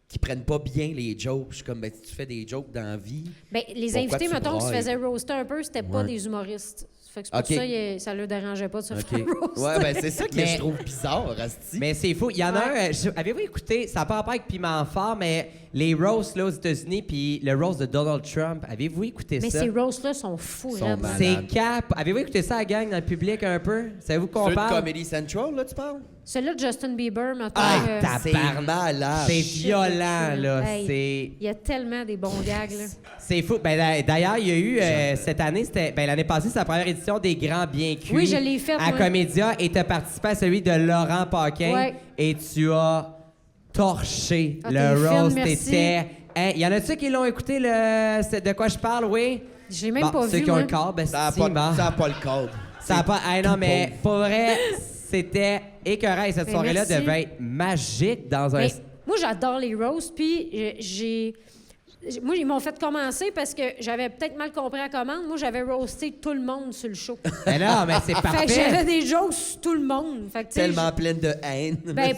qui prennent pas bien les jokes. Je suis comme, ben, si tu fais des jokes dans la vie. Ben, les Pourquoi invités, tu mettons, qui se brailles? faisaient roaster un peu, c'était pas Ouais. des humoristes. Fait que c'est pour Ok. ça, ça leur dérangeait pas de se OK. faire roaster. Ouais, ben, c'est ça que Mais- je trouve bizarre, Asti. Mais c'est fou. Il y en a un. Avez-vous écouté, ça n'a pas rapport avec Piment Fort, mais les roasts là, aux États-Unis, puis le roast de Donald Trump. Avez-vous écouté Mais ça? ces roasts-là sont fous, Sont raides. malades. C'est cap. Avez-vous écouté ça à la gang dans le public un peu? Savez-vous qu'on Ceux de parle? Comedy Central, là, tu parles? Celui-là de Justin Bieber, mettons. Ah, C'est Tabarnak. malade. C'est Shit, violent, c'est là. fou. Hey. C'est. Il y a tellement des bons gags, là. C'est fou. Ben, d'ailleurs, il y a eu cette année, l'année passée, c'est la première édition des Grands Bien Cuits. Oui, je l'ai faite, à moi. Comédia, et tu as participé à celui de Laurent Paquin. Ouais. Et tu as torché. Ah, Le t'es fine, roast merci. était. Hein, y en a-tu qui l'ont écouté, c'est de quoi je parle, oui? Je l'ai même Bon, pas ceux vu, qui ont moi. le corps, ben, Ça n'a si, pas, bon. ça a pas le code. Ça a pas. Hey, non, mais pour vrai, c'était écœurant. Et cette Ben, soirée-là merci. devait être magique dans un. Mais moi, j'adore les roasts, puis Moi, ils m'ont fait commencer parce que j'avais peut-être mal compris la commande. Moi, j'avais roasté tout le monde sur le show. Mais non, mais c'est Fait que parfait. j'avais des jokes sur tout le monde. Fait que, tu sais, Tellement pleine de haine. ben,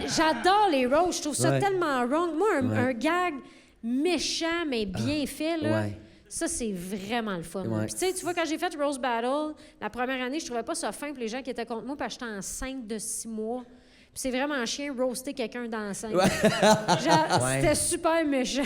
j'adore les roasts. Je trouve ça Ouais. tellement wrong. Moi, Ouais. un gag méchant, mais bien fait, là, ouais. ça, c'est vraiment le fun. Ouais. Puis, tu sais, tu vois, quand j'ai fait Roast Battle, la première année, je trouvais pas ça fin pour les gens qui étaient contre moi parce que j'étais enceinte de 6 mois. Puis c'est vraiment chien roaster quelqu'un d'enceinte. Genre, c'était super méchant.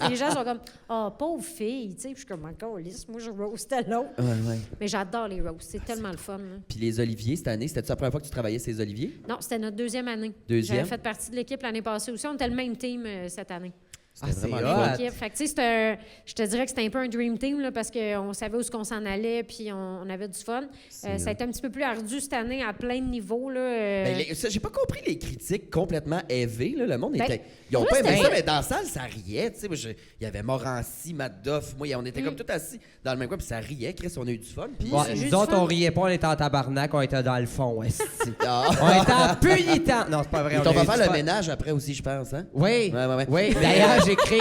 Les gens sont comme « Ah, pauvre fille! » Tu sais, puis je suis comme « Encore lisse, moi, je roastais l'autre. Ouais. » Mais j'adore les roasts. C'est tellement le fun. Là. Puis les oliviers, cette année, c'était la première fois que tu travaillais ces oliviers? Non, c'était notre deuxième année. Deuxième? J'avais fait partie de l'équipe l'année passée aussi. On était le même team cette année. C'était c'est vraiment hot. le fun. L'équipe. Fait que, tu sais, je te dirais que c'était un peu un dream team là, parce qu'on savait où on s'en allait puis on avait du fun. Ça a été un petit peu plus ardu cette année à plein de niveaux. Là, Ben, ça, j'ai pas compris les critiques complètement élevées. Là. Le monde Ben, était. Ils ont là, pas aimé c'était- ça, mais dans la salle, ça riait. Tu sais, il y avait Morancy, Matt Duff, moi, on était comme tous assis dans le même coin, puis ça riait. Chris, on a eu du fun. Puis, Ouais, juste nous autres, fun. on riait pas, on était en tabarnak, on était dans le fond. esti. Ah. On était en punitant. Non, c'est pas vrai. Ils on t'ont a fait eu faire du le fun. ménage après aussi, je pense. Hein? Oui. Ouais. Oui. D'ailleurs,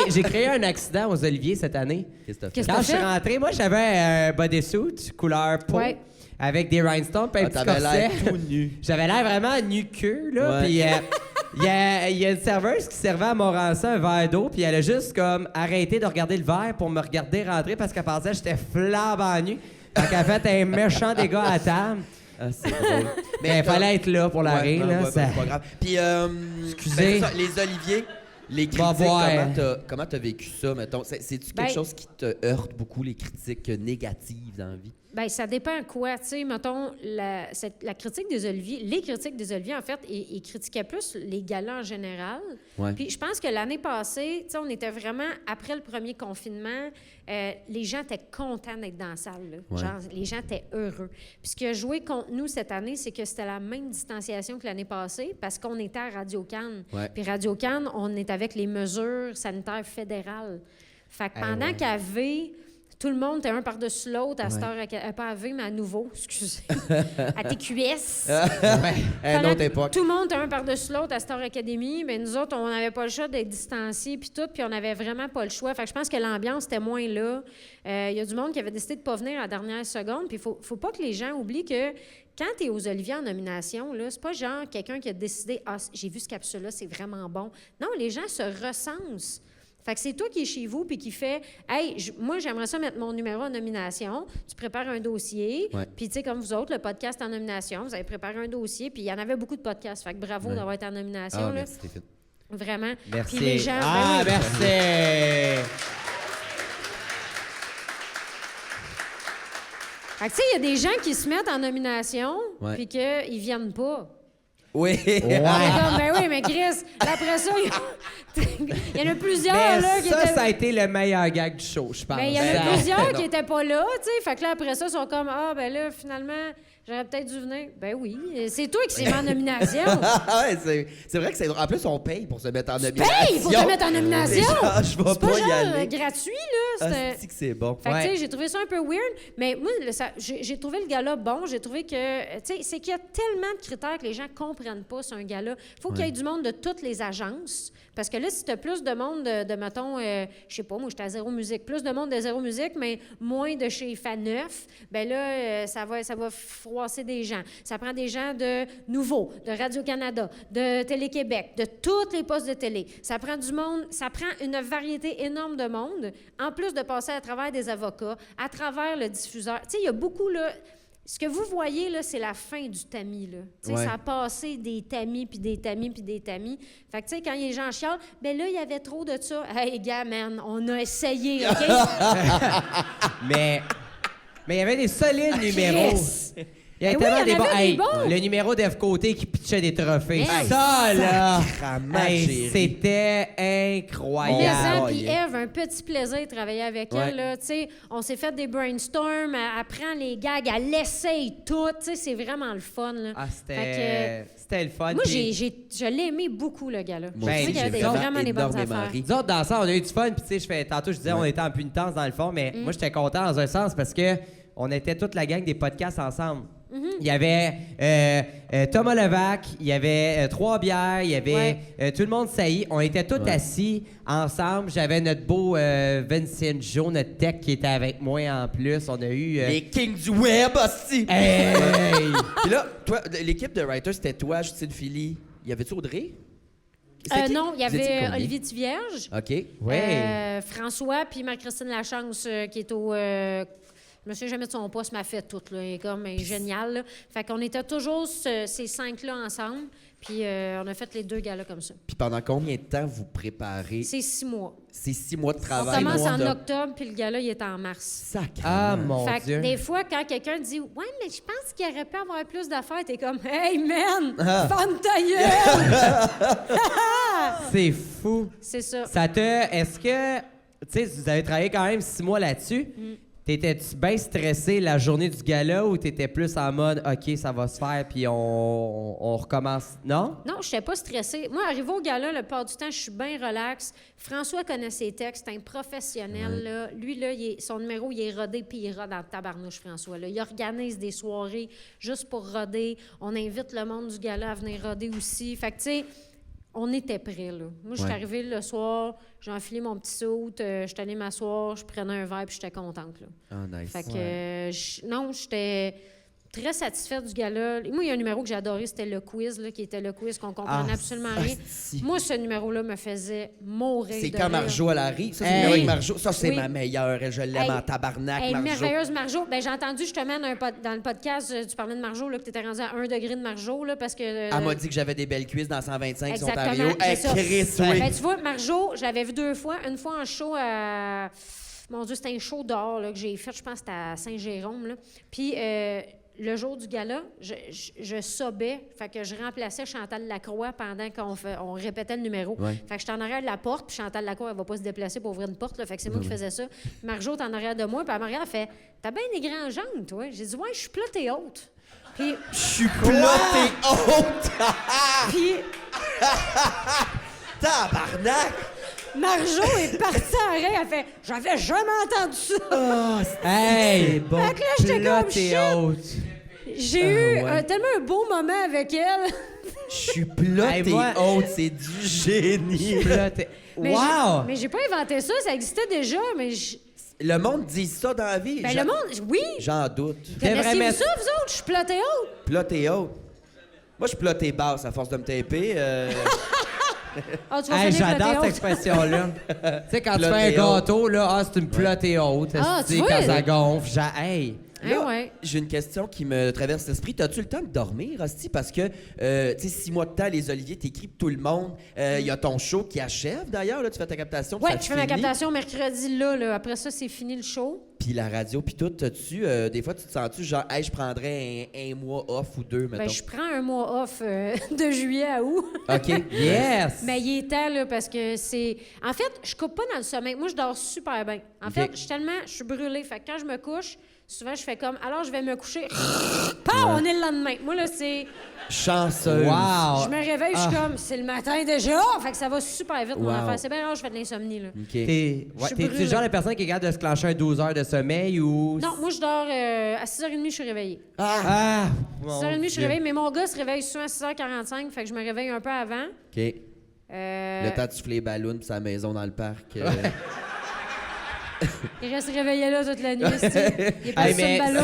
j'ai créé un accident aux Oliviers cette année. Qu'est-ce que t'as fait? Qu'est-ce Quand t'as je suis fait? rentré, moi, j'avais un bodysuit couleur peau Ouais. avec des rhinestones et un Ah, petit t'avais corset. l'air tout nu. J'avais l'air vraiment nu-queue, là. Ouais. Puis il y a une serveuse qui servait à Morancy un verre d'eau, puis elle a juste comme arrêté de regarder le verre pour me regarder rentrer parce qu'elle pensait que j'étais flambant nu. Fait qu'elle a fait un méchant dégât à la table. Ah, c'est drôle. Mais il fallait être là pour la Ouais, rire, non, là. ouais, ça- c'est pas grave. Puis, Excusez. ben, c'est ça, les oliviers, les Va critiques, voir. comment t'as vécu ça, mettons? C'est-tu quelque Ben- chose qui te heurte beaucoup, les critiques négatives dans la vie? Bien, ça dépend quoi. Tu sais, mettons, la critique des Oliviers, les critiques des Oliviers, en fait, ils critiquaient plus les galas en général. Ouais. Puis je pense que l'année passée, tu sais, on était vraiment, après le premier confinement, les gens étaient contents d'être dans la salle. Là. Ouais. Genre, les gens étaient heureux. Puis ce qui a joué contre nous cette année, c'est que c'était la même distanciation que l'année passée parce qu'on était à Radio-Can. Ouais. Puis Radio-Can, on est avec les mesures sanitaires fédérales. Fait que pendant qu'à V, tout le monde était un par-dessus l'autre à cette heure, pas à V, mais à nouveau, excusez, à TQS. À une autre époque. Tout le monde était un par-dessus l'autre à Star Academy, mais nous autres, on n'avait pas le choix d'être distanciés puis tout, puis on n'avait vraiment pas le choix. Fait que je pense que l'ambiance était moins là. Il y a du monde qui avait décidé de pas venir à la dernière seconde, puis il faut pas que les gens oublient que quand tu es aux Oliviers en nomination, là, c'est pas genre quelqu'un qui a décidé « Ah, j'ai vu ce capsule-là, c'est vraiment bon ». Non, les gens se recensent. Fait que c'est toi qui es chez vous puis qui fait « Hey, moi, j'aimerais ça mettre mon numéro en nomination. » Tu prépares un dossier. Ouais. Puis, tu sais, comme vous autres, le podcast en nomination, vous avez préparé un dossier. Puis, il y en avait beaucoup de podcasts. Fait que bravo d'avoir été en nomination. Ah, là. merci, Stéphane. Vraiment. Merci. Puis les gens... Ah, ben oui. merci. Fait que, tu sais, il y a des gens qui se mettent en nomination Ouais. puis qu'ils viennent pas. Oui. On est comme, ben oui, mais Chris, après ça, il y en a plusieurs, Mais là, qui ça, étaient... ça a été le meilleur gag du show, je pense. Ben, il y en Ça- a plusieurs qui n'étaient pas là, tu sais. Fait que là, après ça, ils sont comme, ah, ben là, finalement, j'aurais peut-être dû venir. Ben oui, c'est toi qui s'est mis en nomination. Ah ouais, c'est vrai que c'est drôle. En plus, on paye pour se mettre en nomination. Hey, pour te mettre en nomination! Genre, je vais C'est pas pas y genre aller. gratuit, là. Ah, c'est- c'est que c'est bon. Fait que, Ouais. tu sais, j'ai trouvé ça un peu weird, mais moi, j'ai trouvé le gala bon. J'ai trouvé que, tu sais, c'est qu'il y a tellement de critères que les gens comprennent pas sur un gala. Faut qu'il y ait du monde de toutes les agences. Parce que là, si tu as plus de monde de mettons, je sais pas, moi, j'étais à Zéro Musique, plus de monde de Zéro Musique, mais moins de chez Faneuf, ben là, ça va froisser des gens. Ça prend des gens de Nouveau, de Radio-Canada, de Télé-Québec, de tous les postes de télé. Ça prend du monde, ça prend une variété énorme de monde, en plus de passer à travers des avocats, à travers le diffuseur. Tu sais, il y a beaucoup, là... Ce que vous voyez, là, c'est la fin du tamis, là. Tu sais, Ouais. ça a passé des tamis, puis des tamis, puis des tamis. Fait que, tu sais, quand les gens chialent, ben là, il y avait trop de ça. Hey, gars, man, on a essayé, OK? Mais il y avait des solides numéros. Yes! Il y avait Ben tellement oui, il des y en bons. avait des Hey, bons. le numéro d'Eve Côté qui pitchait des trophées. Hey, ça, là! sacrament, Hey, chérie. c'était Mais incroyable. ça, Oh, puis yeah. Eve, un petit plaisir de travailler avec Ouais. elle. Là, tu sais, on s'est fait des brainstorms, elle prend les gags, elle essaye tout. Tu sais, c'est vraiment le fun. Là. Ah, Fait c'était le fun. Moi, puis- je l'ai aimé beaucoup, le gars-là. Moi Je aussi, trouvais qu'il y avait j'ai vraiment des bonnes énormément affaires. ri. Nous autres, dans ça, on a eu du fun. Puis, tu sais, tantôt, je disais, on était en punitence dans le fond, mais moi, j'étais content dans un sens parce que on était toute la gang des podcasts ensemble. Il y avait Thomas Levac, il y avait Trois Bières, il y avait tout le monde saillit. On était tous assis ensemble. J'avais notre beau Vincenzo, notre tech qui était avec moi en plus. On a eu... Les kings du web, hostie! Hey! Puis là, toi, l'équipe de writers, c'était toi, Justine Philly. Y avait-tu Audrey? Non, il y Vous étiez avait combien? Olivier Tivierge, OK. Ouais. François, puis Marie-Christine Lachance, qui est au... je me souviens jamais de son poste, m'a fait tout, là. Il est comme génial, là. Fait qu'on était toujours ces 5-là ensemble, puis on a fait les 2 galas comme ça. Puis pendant combien de temps vous préparez? C'est 6 mois. C'est 6 mois de On travail. commence en non-stop. octobre, puis le gala, il est en mars. Sacré. Ah, mon Fait que Dieu. des fois, quand quelqu'un dit « Ouais, mais je pense qu'il aurait pu avoir plus d'affaires », t'es comme « Hey, man! Ferme ta gueule! » C'est fou. C'est ça. Est-ce que... Tu sais, vous avez travaillé quand même 6 mois là-dessus. T'étais-tu bien stressé la journée du gala ou t'étais plus en mode « OK, ça va se faire, puis on recommence... » Non? Non, je n'étais pas stressée. Moi, arrivé au gala, le plupart du temps, je suis bien relax. François connaît ses textes, c'est un professionnel. Là. Lui, là, son numéro, il est rodé, puis il rode en tabarnouche, François. Là. Il organise des soirées juste pour roder. On invite le monde du gala à venir roder aussi. Fait que, tu sais, on était prêts, là. Moi, je suis arrivée le soir, j'ai enfilé mon petit saut, je suis allée m'asseoir, je prenais un verre, puis j'étais contente, là. Ah, nice. Fait que, non, j'étais très satisfaite du gala. Moi, il y a un numéro que j'ai adoré, c'était le quiz, là, qui était le quiz qu'on comprenait absolument rien. si. Moi, ce numéro-là me faisait mourir C'est de quand rire. Marjo, elle arrive. Ça, c'est Hey. le numéro avec Marjo. Ça, c'est Oui. ma meilleure. Je l'aime Hey. en tabarnak, Hey, Marjo. merveilleuse Marjo. Ben, j'ai entendu justement dans le podcast, tu parlais de Marjo, là, que tu étais rendu à 1 degré de Marjo, là, parce que... Elle m'a dit que j'avais des belles cuisses dans 125 sur Exactement, Ontario. c'est Hey, ça. Chris, oui. Ben, tu vois, Marjo, je l'avais vue 2 fois. Une fois en show à... Mon Dieu, c'était un show dehors là, que j'ai fait, je pense que c'était à Saint-Jérôme. Là. Puis le jour du gala, je sobais. Fait que je remplaçais Chantal Lacroix pendant on répétait le numéro. Ouais. Fait que j'étais en arrière de la porte, puis Chantal Lacroix, elle va pas se déplacer pour ouvrir une porte. Là, fait que c'est moi qui faisais ça. Marjo est en arrière de moi, puis elle me regarde, elle fait « T'as bien des grands jambes, toi? » J'ai dit « Ouais, je suis plate et haute. » Puis... Je suis ploté haute. puis Tabarnak. Marjo est partie en rire, elle fait « J'avais jamais entendu ça! Hey! Bon, Fait que là, j'étais plat comme, et shit. haute. » J'ai eu ouais. tellement un beau moment avec elle. Je suis ploté Hey, moi- haute. C'est du génie. Plat et- Mais Wow! mais j'ai pas inventé ça, ça existait déjà, mais... Le monde dit ça dans la vie. Ben, le monde, oui! J'en doute. Devrais Connaissiez-vous mettre- ça, vous autres? Je suis plotée haute. Ploté haute. Moi, je suis ploté basse à force de me taper. Ah, tu vas Hey, finir j'adore cette plotée haute. expression-là. Tu sais, quand tu Ploté fais un haute. gâteau, là, c'est une plotée haute. Ah, tu sais, vois? quand ça gonfle, hey! Là, ouais. j'ai une question qui me traverse l'esprit. T'as-tu le temps de dormir, Asti? Parce que, tu sais, 6 mois de temps, les Oliviers, t'écris pour tout le monde. Il y a ton show qui achève, d'ailleurs. Là, tu fais ta captation. puis Ouais, ça je fais ma finit. captation mercredi, là. Après ça, c'est fini le show. Puis la radio, puis tout. T'as-tu, des fois, tu te sens-tu genre, hey, je prendrais un mois off ou 2, mettons? Ben, je prends un mois off de juillet à août. OK. Yes! Mais il est temps, là, parce que c'est... En fait, je coupe pas dans le sommeil. Moi, je dors super bien. En fait, je suis brûlée. Fait que quand je me couche, souvent, je fais comme, alors, je vais me coucher. Pah, on est le lendemain. Moi, là, c'est... Chanceuse. Wow! Je me réveille, je suis comme, c'est le matin déjà. Fait que ça va super vite, mon Wow. affaire. C'est bien rare, je fais de l'insomnie, là. OK. T'es-tu suis le brûlée. genre de personne qui est capable de se clencher un 12 heures de sommeil ou... Non, moi, je dors à 6h30, je suis réveillée. Ah! 6h30, je suis réveillée, mais mon gars se réveille souvent à 6h45, fait que je me réveille un peu avant. OK. Le temps de souffler les ballons puis sa maison dans le parc. Il reste réveillé là toute la nuit, c'est-tu. Il est pas Hey, sur le mais- ballon.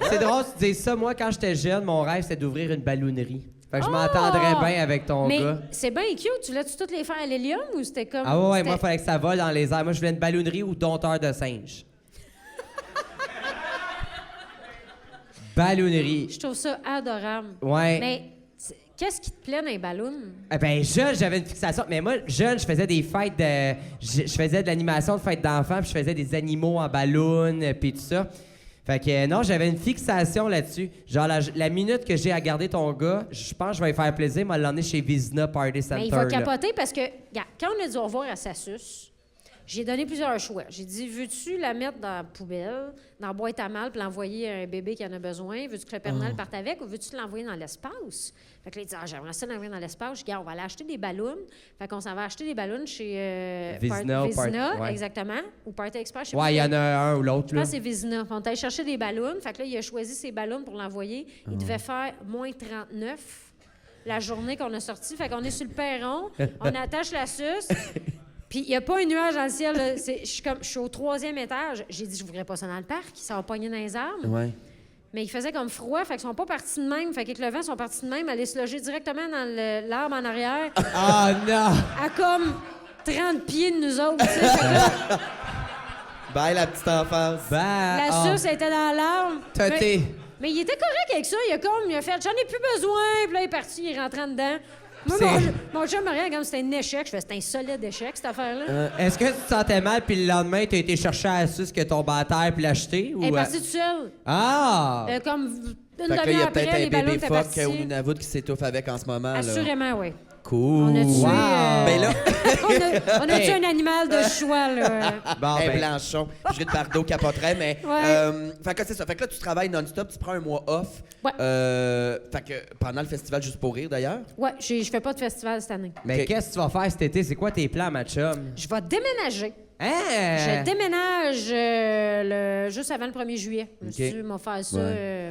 C'est drôle que tu dises ça. Moi, quand j'étais jeune, mon rêve, c'était d'ouvrir une ballonnerie. Fait que je m'entendrais bien avec ton Mais gars. c'est bien cute. Tu l'as-tu toutes les faire à l'hélium ou c'était comme... Ah ouais, c'était- moi, il fallait que ça vole dans les airs. Moi, je voulais une ballonnerie ou dompteur de singe. Ballonnerie. Je trouve ça adorable. Ouais. Mais qu'est-ce qui te plaît dans les ballons? Eh ben, jeune, j'avais une fixation. Mais moi, jeune, je faisais des fêtes de... Je faisais de l'animation de fêtes d'enfants, puis je faisais des animaux en ballon, puis tout ça. Fait que non, j'avais une fixation là-dessus. Genre, la minute que j'ai à garder ton gars, je pense que je vais lui faire plaisir, m'a l'emmener chez Vizina Party Center. Mais il va là. capoter parce que, regarde, quand on a dit au revoir à Sassus, J'ai donné plusieurs choix. J'ai dit, veux-tu la mettre dans la poubelle, dans la boîte à mal, puis l'envoyer à un bébé qui en a besoin? Veux-tu que le Père Noël parte avec ou veux-tu l'envoyer dans l'espace? Fait que là, il dit, j'aimerais ça l'envoyer dans l'espace. Je dis, on va aller acheter des ballons. Fait qu'on s'en va acheter des ballons chez Vizina, ouais. exactement, ou Party Express. Ouais, il y en a un ou l'autre. Je pense que c'est Vizina. On est allé chercher des ballons. Fait que là, il a choisi ses ballons pour l'envoyer. Il devait faire moins 39 la journée qu'on a sorti. Fait qu'on est sur le perron, on attache la suce. Puis il n'y a pas un nuage dans le ciel. Là. Je suis au 3e étage. J'ai dit, je ne voudrais pas ça dans le parc. Ça va pogner dans les arbres. Ouais. Mais il faisait comme froid. Fait qu'ils sont pas partis de même. Fait qu'avec le vent, ils sont partis de même. Aller se loger directement dans l'arbre en arrière. Ah non! À comme 30 pieds de nous autres. Tu sais. Fait que là, Bye, la petite enfance. Ben, la suce était dans l'arbre. Toté. Mais il était correct avec ça. Il a fait, j'en ai plus besoin. Puis là, il est parti, il est rentré en dedans. Moi, mon chum me regarde comme c'était un échec. Je fais, c'était un solide échec, cette affaire-là. Est-ce que tu te sentais mal, puis le lendemain, t'as été chercher à la suce que tombait à terre puis l'acheter? Elle est partie toute seule. Ah! Comme une Fait que là, il y demi-heure a peut-être après, un les ballons bébé étaient fuck partis. ou Nunavut qui s'étouffe avec en ce moment. Là. Assurément, oui. Cool. On a tué, Ben là, on a tué un animal de choix, là. Bon, hey, ben, Blanchon, Brigitte Bardot capoterait, mais... Ouais. fait que c'est ça. Fait que là, tu travailles non-stop, tu prends un mois off. Ouais. Fait que pendant le festival Juste pour rire, d'ailleurs. Ouais, je fais pas de festival cette année. mais Ok. qu'est-ce que tu vas faire cet été? C'est quoi tes plans, ma chum? Je vais déménager. Hein? Je déménage juste avant le 1er juillet. Je me suis dit, m'en faire ça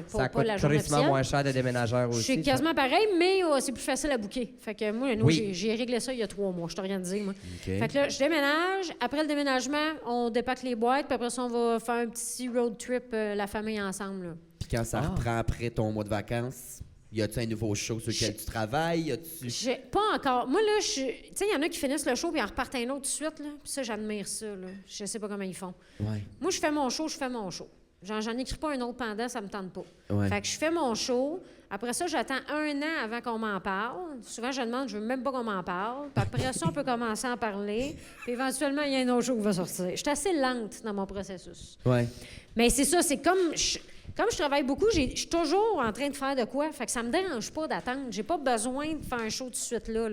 pour Ça pas coûte la journée crissement officielle. moins cher de déménageur aussi. C'est quasiment pareil, mais c'est plus facile à booker. Fait que moi, nous, Oui. j'ai réglé ça il y a 3 mois. Je suis organisée, moi. OK. Fait que là, je déménage. Après le déménagement, on dépaque les boîtes. Puis après ça, on va faire un petit road trip, la famille ensemble. Là. Puis quand ça reprend après ton mois de vacances, y a-tu un nouveau show sur lequel tu travailles? Y a-tu... J'ai pas encore. Moi, là, tu sais, il y en a qui finissent le show puis en repartent un autre tout de suite. Là. Puis ça, j'admire ça. Là. Je sais pas comment ils font. Ouais. Moi, je fais mon show, je fais mon show. J'en écris pas un autre pendant, ça me tente pas. Ouais. Fait que je fais mon show. Après ça, j'attends 1 an avant qu'on m'en parle. Souvent, je demande, je veux même pas qu'on m'en parle. Puis après ça, on peut commencer à en parler. Puis éventuellement, il y a un autre show qui va sortir. Je suis assez lente dans mon processus. Ouais. Mais c'est ça, c'est comme je travaille beaucoup, je suis toujours en train de faire de quoi. Fait que ça me dérange pas d'attendre. J'ai pas besoin de faire un show tout de suite là.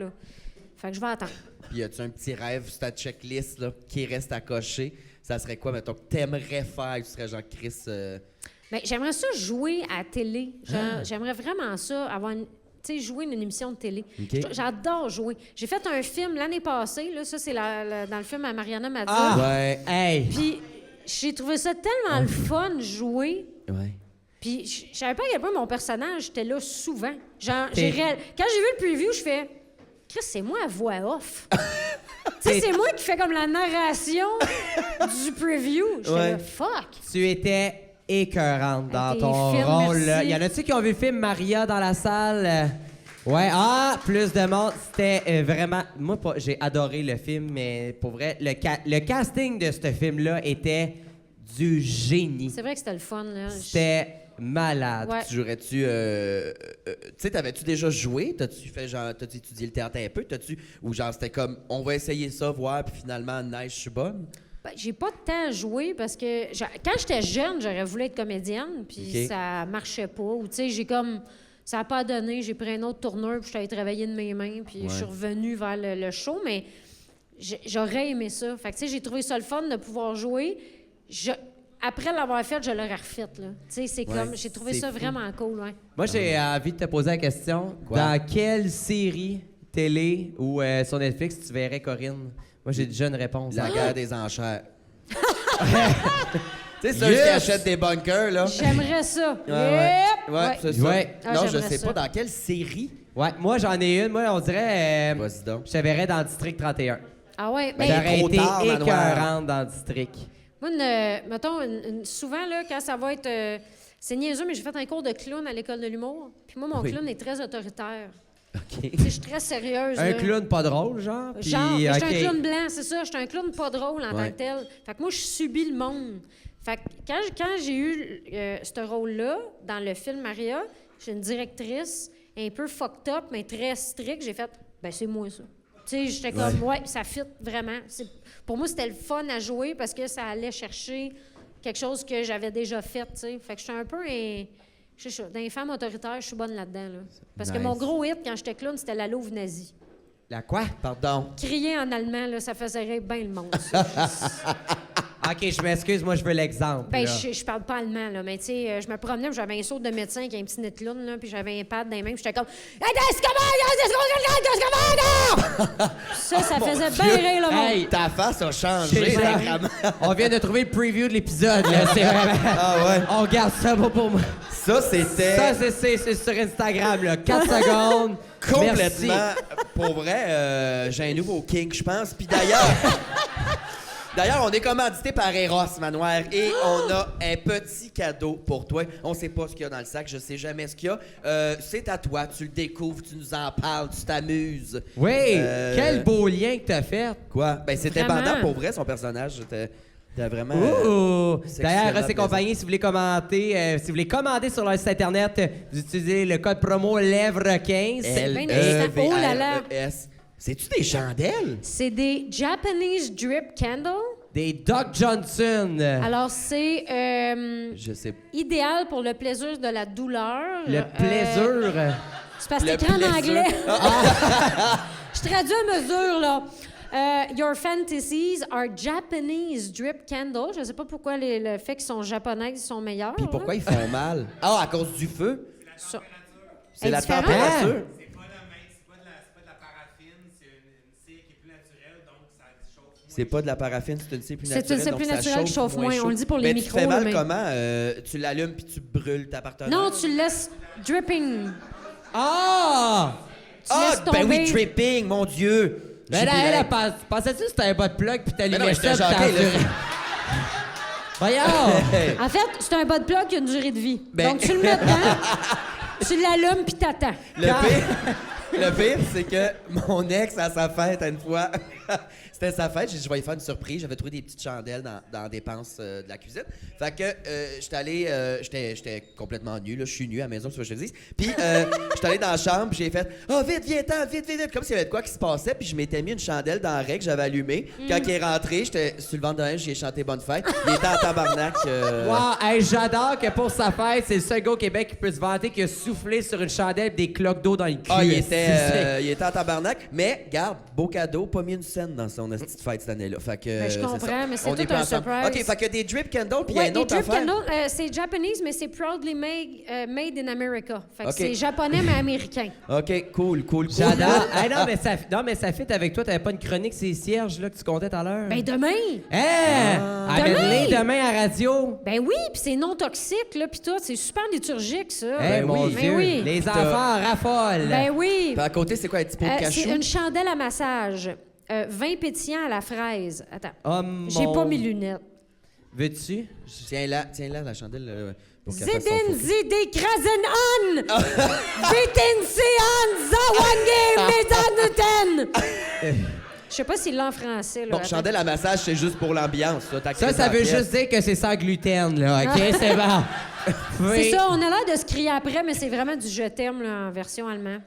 Fait que je vais attendre. Puis y a-tu un petit rêve sur ta checklist là, qui reste à cocher? Ça serait quoi, mettons, que t'aimerais faire? Tu serais genre Chris... Mais j'aimerais ça jouer à la télé. J'aimerais vraiment ça, avoir jouer une émission de télé. OK. J'adore jouer. J'ai fait un film l'année passée, là, ça c'est dans le film à Mariana Madza. Ah! Ouais. Hey! Puis j'ai trouvé ça tellement le fun jouer. Ouais. Puis je savais pas à quel point mon personnage était là souvent. Genre, T'es- quand j'ai vu le preview, je fais Chris, c'est moi à voix off. Tu sais, c'est moi qui fais comme la narration du preview. Je fais là, fuck. Tu étais écœurante dans Hey, ton t'es fine, rôle. merci. Y en a-tu qui ont vu le film Maria dans la salle? Ouais, plus de monde. C'était vraiment... Moi, j'ai adoré le film, mais pour vrai, le casting de ce film-là était du génie. C'est vrai que c'était le fun. Là. C'était malade. Ouais. Tu jouerais-tu... tu sais, t'avais-tu déjà joué? T'as-tu fait genre... T'as-tu étudié le théâtre un peu? Ou genre, c'était comme, on va essayer ça, voir, puis finalement, nice, je suis bonne? Ben, j'ai pas de temps à jouer parce que quand j'étais jeune, j'aurais voulu être comédienne, puis OK. ça marchait pas. Ou tu sais, j'ai comme... Ça n'a pas donné. J'ai pris un autre tourneur, puis je suis allée travailler de mes mains, puis je suis revenue vers le show, mais j'aurais aimé ça. Fait que, tu sais, j'ai trouvé ça le fun de pouvoir jouer. Après l'avoir fait, je l'aurais refait, là. Tu sais, c'est comme... J'ai trouvé c'est ça fou. vraiment cool, ouais. Moi, j'ai envie de te poser la question. Quoi? Dans quelle série, télé ou sur Netflix tu verrais Corinne? Moi, j'ai déjà une réponse. La Ah! guerre des enchères. Tu sais, ceux qui achètent des bunkers, là. J'aimerais ça. Ouais, Yep! ouais, c'est ça. Ouais. Ah, Non, je j'aimerais sais ça. pas dans quelle série. Ouais, moi, j'en ai une. Moi, on dirait... Vas-y donc. je te verrais dans District 31. Ah ouais, Ben, mais... J'aurais trop été tard, Manoir. écœurante dans District. Moi, mettons, souvent, là, quand ça va être... c'est niaiseux, mais j'ai fait un cours de clown à l'école de l'humour. Puis moi, mon Oui. clown est très autoritaire. OK. Tu sais, je suis très sérieuse. Un là. clown pas drôle, genre? Puis, Genre, mais je suis OK. un clown blanc, c'est ça. Je suis un clown pas drôle en tant Ouais. que tel. Fait que moi, je subis le monde. Fait que quand j'ai eu ce rôle-là, dans le film Maria, j'ai une directrice un peu fucked up, mais très stricte. J'ai fait, ben c'est moi ça. Tu sais, j'étais comme, ouais, ça fit vraiment. Pour moi, c'était le fun à jouer parce que ça allait chercher quelque chose que j'avais déjà fait, tu sais. Fait que j'étais un peu je sais ça, dans les femmes autoritaires, je suis bonne là-dedans, là. Parce que Nice. mon gros hit, quand j'étais clown, c'était la louve nazie. La quoi? Pardon. Crier en allemand, là, ça faisait rire bien le monde. Ça. OK, je m'excuse, moi, je veux l'exemple. Ben, là. je parle pas allemand, là, mais tu sais, je me promenais, puis j'avais un saut de médecin avec un petit nez de clown, là, puis j'avais un pad dans les mains, puis j'étais comme... Ça faisait bien rire le monde. Hey, Ta face a changé, c'est ça. sacrément. On vient de trouver le preview de l'épisode, là. C'est vraiment... Ah ouais. On garde ça pour moi. Ça, c'était Ça, c'est sur Instagram, là. 4 secondes. complètement... Merci. Pour vrai, j'ai un nouveau kink, je pense. Puis d'ailleurs... D'ailleurs, on est commandité par Eros Manoir et on a un petit cadeau pour toi. On sait pas ce qu'il y a dans le sac, je sais jamais ce qu'il y a. C'est à toi, tu le découvres, tu nous en parles, tu t'amuses. Oui, quel beau lien que t'as fait. Quoi? Ben, c'était Vraiment? bandant pour vrai, son personnage. C'était vraiment... Ouh! sexuellement D'ailleurs, Ross et plaisant. compagnie, si vous voulez commenter, si vous voulez commander sur leur site internet, vous utilisez le code promo LEVRE15. bien excitant. Oh là là. L-E-V-R-E-S. C'est-tu des chandelles? C'est des Japanese Drip Candle. Des Doc Johnson. Alors, c'est Je sais pas. idéal pour le plaisir de la douleur. Le plaisir. C'est parce que Le c'est écrit en plaisir. anglais. Je traduis à mesure, là. Your fantasies are Japanese drip candle. Je ne sais pas pourquoi le fait qu'ils sont japonais sont meilleurs. Puis pourquoi ils font mal? Ah, à cause du feu? Ça- C'est la différent? température? C'est pas de la paraffine, c'est une cire qui est plus naturelle, donc ça chauffe moins. C'est pas de la paraffine, c'est une cire plus C'est naturelle. une cire donc plus ça naturelle qui chauffe moins. chaud. On le dit pour les Mais micros, tu fais là, mal mais- comment? Tu l'allumes puis tu brûles ta partenaire? Non, tu le laisses dripping. Ah! Ah, laisses ben oui, tomber. dripping, mon Dieu! Ben là, elle pensais-tu que c'était un bas de plug puis Mais non, t'allumais mais ça j'étais puis choqué, là. t'endurais? Voyons! Hey. En fait, c'est un bas de plug qui a une durée de vie. Ben- Donc, tu le mets dedans, tu l'allumes puis t'attends. Le pire, c'est que mon ex, à sa fête, une fois, c'était sa fête, j'ai dit, je vais lui faire une surprise. J'avais trouvé des petites chandelles dans la dépense de la cuisine. Fait que j'étais allé, j'étais complètement nu, là, je suis nu à la maison, c'est ce que je te dis. Puis j'étais allé dans la chambre, puis j'ai fait, oh vite, viens-t'en, vite, vite, vite, comme s'il y avait de quoi qui se passait. Puis je m'étais mis une chandelle dans la raie que j'avais allumée. Quand il est rentré, j'étais sur le ventre de neige, j'ai chanté Bonne fête. Il était en tabarnak. Wow, hey, j'adore que pour sa fête, c'est le seul gars au Québec qui peut se vanter qu'il a soufflé sur une chandelle et des cloques d'eau dans le cul. Ah, il était en tabarnak, mais garde, beau cadeau, pas mis une scène dans son esti de fête cette année-là. Fait que, Ben, je c'est comprends, ça. mais c'est On tout est pas un ensemble. surprise. OK, fait que des drip candles, puis il y a Ouais, une des autre drip affaire. candles, c'est Japanese, mais c'est proudly made in America. Fait que OK. c'est japonais, mais américain. OK, cool. J'adore. Hey, non, mais ça fit avec toi. T'avais pas une chronique, c'est cierges là, que tu comptais tout à l'heure? Ben demain! Hein? Amène-les Demain? demain à radio. Ben oui, puis c'est non toxique, là, puis tout. C'est super liturgique, ça. Eh mon Ben Dieu, oui. les enfants raffolent. Ben oui. Puis à côté, c'est quoi, un petit pot de C'est cachou? une chandelle à massage. Vin pétillant à la fraise. Attends. Oh, J'ai mon- pas mes lunettes. Veux-tu? Tiens-là, la chandelle. Pour qu'elle fasse son Zidin faux. zidi krasen an! Vitin si an zawange metanuten! Je sais pas s'il l'a en français, là. Bon, Attends. chandelle à massage, c'est juste pour l'ambiance. Ça veut juste dire que c'est sans gluten, là, OK? C'est bon. C'est ça, on a l'air de se crier après, mais c'est vraiment du je t'aime, là, en version allemande.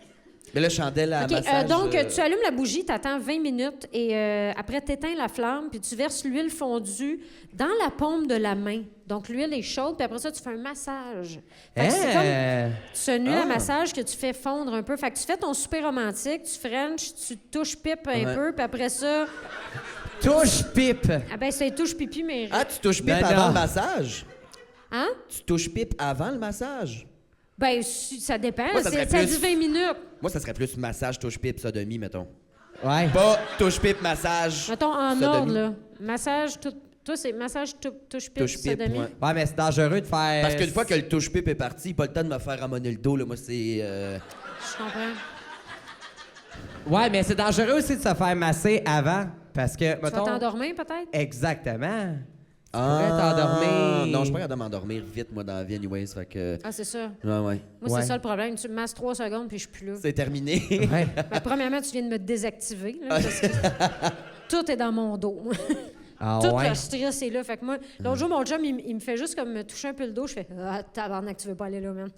Mais là, chandelle à OK, massage... donc, tu allumes la bougie, t'attends 20 minutes et après, t'éteins la flamme, puis tu verses l'huile fondue dans la paume de la main. Donc, l'huile est chaude, puis après ça, tu fais un massage. Fait que c'est comme ce nuit à massage que tu fais fondre un peu. Fait que tu fais ton souper romantique, tu french, tu touches pipe un Ouais. peu, puis après ça, Touche pipe. ah ben c'est touche pipi, mais... Ah, tu touches pipe Ben avant non. le massage? Hein? Tu touches pipe avant le massage? Ben, ça dépend. Moi, ça serait Ça plus- dit 20 minutes. Moi, ça serait plus massage, touche pipe, sodomie, mettons. Ouais. Pas touche pipe, massage. Mettons en sodomie. ordre, là. Massage, toi, c'est massage, touche pipe, Touche pipe, sodomie. ouais. Ouais, mais c'est dangereux de faire... Parce qu'une fois que le touche pipe est parti, pas le temps de me faire ramoner le dos, là. Moi, c'est. Je comprends. Ouais, mais c'est dangereux aussi de se faire masser avant. Parce que, Tu vas mettons... t'endormir, peut-être? Exactement. Ah, t'endormir. Non, je suis pas capable de m'endormir vite, moi, dans la vie, anyways. Fait que. Ah, c'est ça. Ouais. Moi, Ouais. c'est ça le problème. Tu me masses 3 secondes, puis je suis plus là. C'est terminé. Ouais. Ben, premièrement, tu viens de me désactiver, là, parce que tout est dans mon dos. Ah Tout ouais? le stress est là. Fait que moi, l'autre jour, mon chum, il me fait juste comme me toucher un peu le dos. Je fais « Ah, tabarnak, tu veux pas aller là, man. »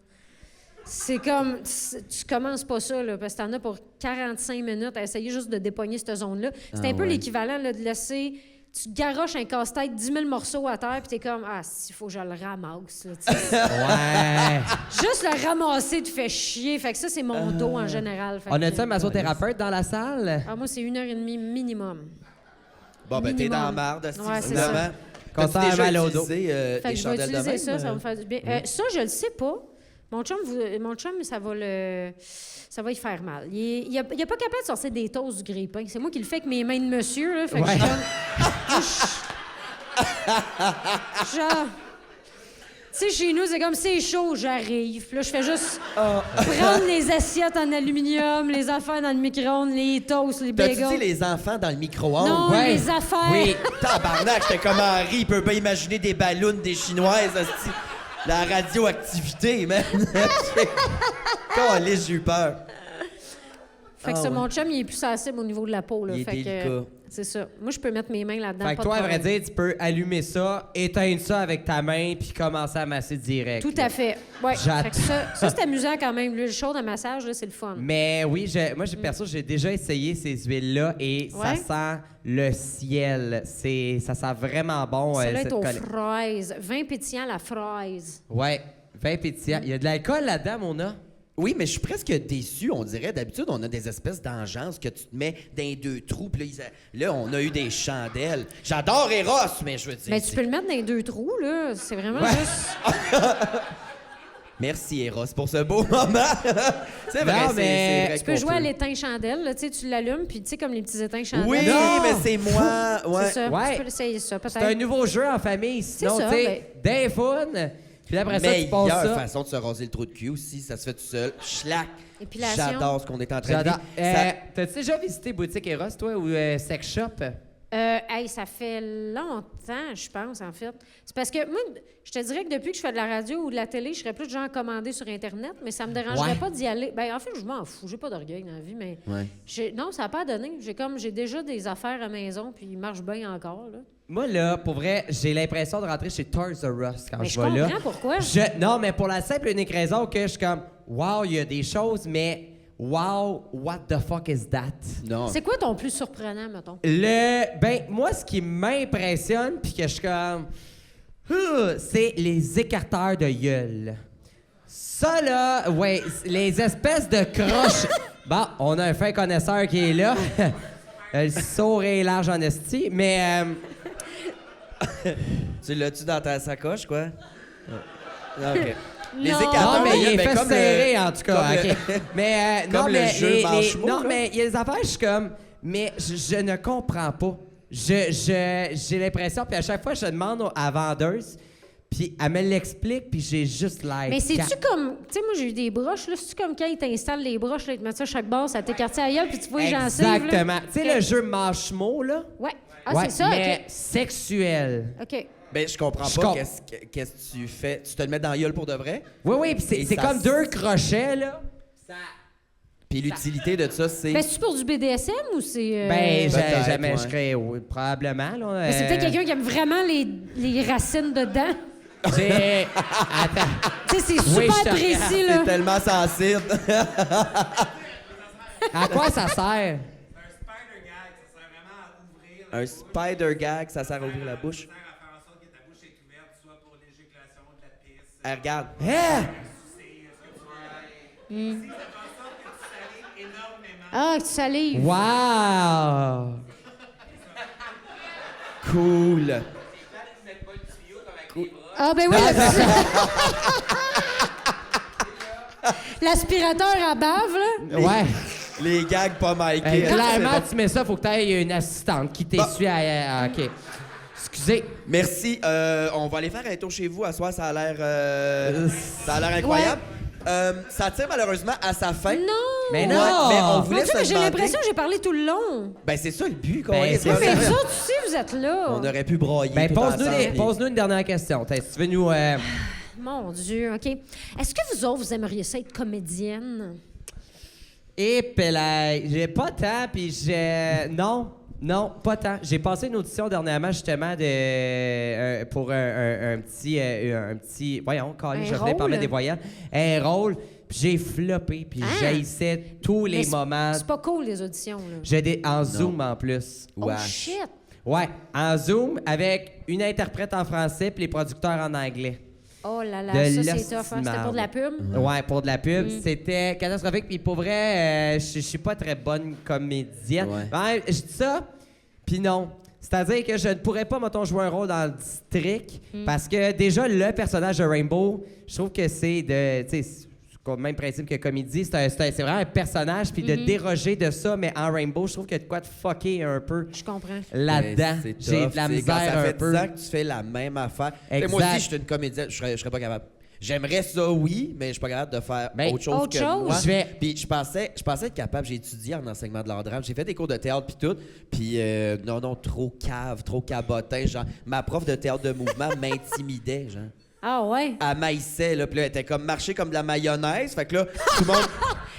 C'est comme, tu commences pas ça, là, parce que t'en as pour 45 minutes à essayer juste de dépogner cette zone-là. C'est un peu ouais. l'équivalent là, de laisser tu garoches un casse-tête 10 000 morceaux à terre, puis t'es comme, ah, s'il faut que je le ramasse. Là, tu sais. Ouais. Juste le ramasser te fait chier. Fait que ça, c'est mon dos en général. Fait On que- a-tu un massothérapeute dans la salle? Ah, moi, c'est 1h30 minimum. Bon, ben, t'es Minimum. dans la marde, Ouais, c'est finalement. ça. Qu'on T'as-tu sent déjà mal au dos. utilisé, Fait des que je vais chandelles de utiliser même? ça, ça va me faire du bien. Ça, je le sais pas. Mon chum, ça va y faire mal. Il est pas capable de sortir des toasts du grille-pain. C'est moi qui le fais avec mes mains de monsieur, là. Fait que Ouais. je suis comme... Genre... Tu sais, chez nous, c'est comme c'est chaud, j'arrive. Puis là, je fais juste prendre les assiettes en aluminium, les affaires dans le micro-ondes, les toasts, les T'as-tu dit bagels. les enfants dans le micro-ondes? Non, Ouais. les affaires. Oui. Tabarnak, j'étais comme Henri, il peut pas imaginer des ballons des Chinoises, hostie. La radioactivité, man. Caliste, j'ai eu peur. Fait que Ah ça, ouais. mon chum, il est plus sensible au niveau de la peau. Là. Il est Fait que, délicat. c'est ça. Moi, je peux mettre mes mains là-dedans. Fait que pas toi, de à vrai problème. dire, tu peux allumer ça, éteindre ça avec ta main, puis commencer à masser direct. Tout là. à fait. Ouais. J'attends. Fait que ça c'est amusant quand même. L'huile chaude à massage, là, c'est le fun. Mais oui, perso, j'ai déjà essayé ces huiles-là et Ouais. ça sent le ciel. Ça sent vraiment bon. Celle-là est cette aux colle- fraises. Vin pétillant à la fraise. Ouais, vin pétillant. Il y a de l'alcool là-dedans, Mona? Oui, mais je suis presque déçu, on dirait. D'habitude, on a des espèces d'engeances que tu te mets dans les deux trous. Puis là, on a eu des chandelles. J'adore Eros, mais je veux dire... Mais tu peux le mettre dans les deux trous, là. C'est vraiment Ouais. juste... Merci, Eros, pour ce beau moment. C'est vrai, Non, c'est mais vrai Tu peux qu'on jouer à peut. l'éteint chandelle, là. Tu sais, tu l'allumes, puis tu sais, comme les petits éteints chandelles. Oui, Non! mais c'est moi. Ouais. C'est ça. Ouais. Tu peux essayer ça, C'est un peut-être. nouveau jeu en famille. Sinon, ça, tu sais, d'un fun. Puis après ça, tu passes Meilleure ça. façon de se raser le trou de cul aussi, ça se fait tout seul. Schlac. Épilation. J'adore ce qu'on est en train de J'adore. vivre. Ça- T'as-tu déjà visité Boutique Eros, toi, ou Sex Shop? Hey, ça fait longtemps, je pense, en fait. C'est parce que moi, je te dirais que depuis que je fais de la radio ou de la télé, je serais plus de genre commandé sur Internet, mais ça me dérangerait Ouais. pas d'y aller. Ben, en fait, je m'en fous. J'ai pas d'orgueil dans la vie, mais Ouais. non, ça n'a pas donné. J'ai déjà des affaires à la maison, puis ils marchent bien encore, là. Moi, là, pour vrai, j'ai l'impression de rentrer chez Toys R Us quand Mais je je vais là. comprends pourquoi. Non, mais pour la simple et unique raison que je suis comme, wow, il y a des choses, mais wow, what the fuck is that? Non. C'est quoi ton plus surprenant, mettons? Moi, ce qui m'impressionne, puis que je suis comme, c'est les écarteurs de gueule. Ça, là, ouais, les espèces de croches. Bon, on a un fin connaisseur qui est là. Le sourd et large en esti, mais... Tu l'as-tu dans ta sacoche, quoi? Ah, OK. Les Non. écarteurs, Non, mais il est ben, fait comme serré, le- en tout cas. comme le- OK. Mais Comme non, le mais jeu Manchemot, non, là. mais il y a des affaires, je suis comme, mais je ne comprends pas. J'ai l'impression, puis à chaque fois, je demande à la vendeuse, puis elle me l'explique, puis j'ai juste l'air. Mais c'est-tu calme. comme. Tu sais, moi, j'ai eu des broches, là. C'est-tu comme quand ils t'installent les broches, là, ils te mettent ça à chaque base, ça t'écartille à la gueule, puis tu vois les gencives, là? Exactement. Tu sais, OK. le jeu Manchemot, là? Ouais. Ah, Ouais, c'est ça, mais sexuel. OK. OK. Ben, je comprends Je pas comp- qu'est-ce que tu fais. Tu te le mets dans la gueule pour de vrai? Oui, oui, puis Et c'est ça comme s- deux crochets, là. Ça... Puis l'utilité de ça, c'est... Ben, c'est-tu pour du BDSM ou c'est. Ben, Peut-être, jamais ouais. je serais... oui, probablement, là. Ben, c'est peut-être quelqu'un qui aime vraiment les racines dedans. J'ai... Attends. Tu sais, c'est Oui, super je te précis, C'est là. tellement sensible. À quoi ça sert? Un spider gag, ça sert vraiment à ouvrir. Un spider gag, ça sert à ouvrir la bouche. Ça sert à faire en sorte que ta bouche est ouverte, soit pour l'éjaculation, de la pisse. Regarde. Hein? C'est ce que tu veux. Ici, ça fait en sorte que tu salives énormément. Ah, que tu salives. Wow! Cool. Ah, ben oui, l'aspirateur à bave, là. Ouais. Les gags pas mikés. Hey, hein, clairement, c'est bon. tu mets ça, faut que tu aies une assistante qui t'essuie à... OK. Excusez. Merci. On va aller faire un tour chez vous. À soir, ça a l'air incroyable. Ça tire malheureusement à sa fin. Non! Mais Ouais, non! mais on Mon voulait Dieu, se mais j'ai demander- l'impression que j'ai parlé tout le long. Ben, c'est ça le but, qu'on Ben, est. c'est Oui, mais ça. vous autres aussi, vous êtes là. On aurait pu broyer. Ben, tout pose-nous ensemble, puis- pose-nous une dernière question. Si tu veux nous... Mon Dieu, OK. Est-ce que vous autres, vous aimeriez ça être comédienne? Et Pelay, j'ai pas tant, puis j'ai... Non, pas tant. J'ai passé une audition dernièrement, justement, pour un petit... Voyons, Colin, Un je venais parler rôle? des voyelles. Un rôle, puis j'ai floppé, puis Ah! j'haïssais tous les Mais c'est- moments. C'est pas cool, les auditions, là. J'ai en Zoom, en plus. Oh, Ouais. shit! Ouais, en Zoom avec une interprète en français puis les producteurs en anglais. Oh là là, De ça, c'est tough. Hein? C'était pour de la pub? Ouais, pour de la pub. C'était catastrophique. Puis pour vrai, je suis pas très bonne comédienne. Ouais, je dis ça, puis non. C'est-à-dire que je ne pourrais pas, mettons, jouer un rôle dans le district parce que déjà, le personnage de Rainbow, je trouve que c'est de... Tu sais, c'est le même principe que comédie. C'est vraiment un personnage, puis de déroger de ça, mais en Rainbow, je trouve qu'il y a de quoi de fucker un peu Je comprends. là-dedans. Mais c'est J'ai tough, de la tu sais, quand misère ça un fait peu. 10 ans que tu fais la même affaire. Exact. Moi aussi, je suis une comédienne, je serais pas capable. J'aimerais ça, oui, mais je suis pas capable de faire Ben, autre chose autre que chose? moi. Je vais- Puis je pensais être capable. J'ai étudié en enseignement de l'art drame. J'ai fait des cours de théâtre puis tout. Puis non, trop cave, trop cabotin. Genre, ma prof de théâtre de mouvement m'intimidait, genre. Ah ouais? Elle maïssait, là, puis là, elle était comme marcher comme de la mayonnaise. Fait que là, tout le monde,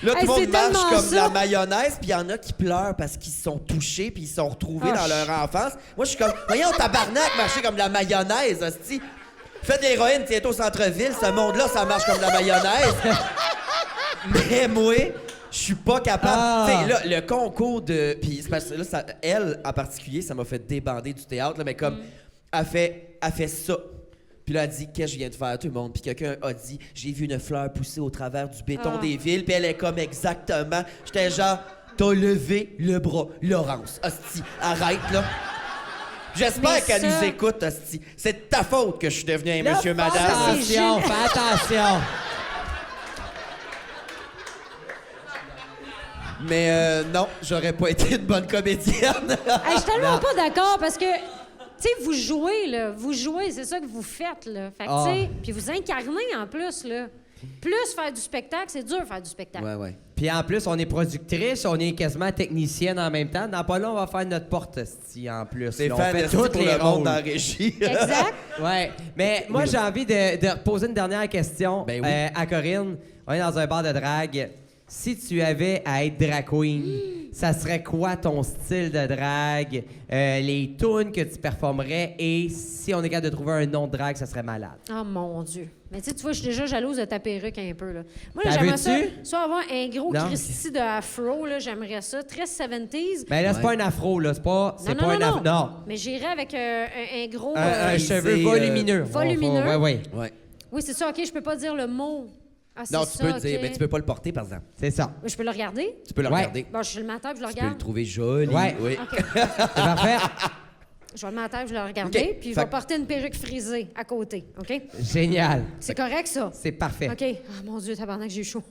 là, tout Hey, le monde c'est marche tellement comme de ça. la mayonnaise, puis il y en a qui pleurent parce qu'ils se sont touchés, puis ils se sont retrouvés Ah, dans leur enfance. Moi, je suis comme, voyons, tabarnak, marcher comme de la mayonnaise, hostie. Faites de l'héroïne, t'es au centre-ville, ce monde-là, ça marche comme de la mayonnaise. Mais moi, je suis pas capable. Ah. Tu sais, là, le concours de. Puis, c'est parce que là, elle, en particulier, ça m'a fait débander du théâtre, là, mais comme, elle fait ça. Puis là, elle dit, qu'est-ce que je viens de faire, tout le monde? Puis quelqu'un a dit, j'ai vu une fleur pousser au travers du béton des villes, puis elle est comme exactement. J'étais genre, t'as levé le bras, Laurence. Hostie, arrête, là. J'espère Mais qu'elle ça- nous écoute, hostie. C'est de ta faute que je suis devenu un monsieur, madame. Attention, fais attention. Mais non, j'aurais pas été une bonne comédienne. Hey, je suis tellement pas d'accord parce que, tu sais, vous jouez, là. Vous jouez, c'est ça que vous faites, là. Fait que, tu sais, puis vous incarnez en plus, là. Plus faire du spectacle, c'est dur faire du spectacle. ouais. Puis en plus, on est productrice, on est quasiment technicienne en même temps. Dans pas long, on va faire notre porte en plus. C'est Là, on fait fantastique toutes pour les le monde rôles. dans la régie. Exact. Ouais, mais moi, j'ai envie de poser une dernière question Ben oui. à Corinne. On est dans un bar de drague. Si tu avais à être drag queen, ça serait quoi ton style de drague, les tunes que tu performerais et si on est capable de trouver un nom de drague, ça serait malade. Oh mon Dieu. Mais tu vois, je suis déjà jalouse de ta perruque un peu, là. Moi, là, T'as j'aimerais ça, vu-tu? soit avoir un gros Non. Christy de afro, là, j'aimerais ça. Très 70s. Mais là, c'est pas un afro, là. C'est pas un afro. Non. Mais j'irais avec un gros... Un cheveu c'est, volumineux. volumineux. Ouais, ouais. Ouais. Oui, c'est ça, OK, je peux pas dire le mot. Ah, c'est Non, tu ça, peux le dire, OK. mais tu peux pas le porter, par exemple. C'est ça. Je peux le regarder? Tu peux le Ouais. regarder. Bon, je suis le matin, je le Tu peux regarde. le trouver joli. Ouais. Oui. OK. C'est parfait. Je vais le mettre à terre, je vais le regarder, OK. puis je Fait vais que- porter une perruque frisée à côté, OK? Génial. C'est correct, ça? C'est parfait. OK. Ah, mon Dieu, tabarnak, j'ai chaud.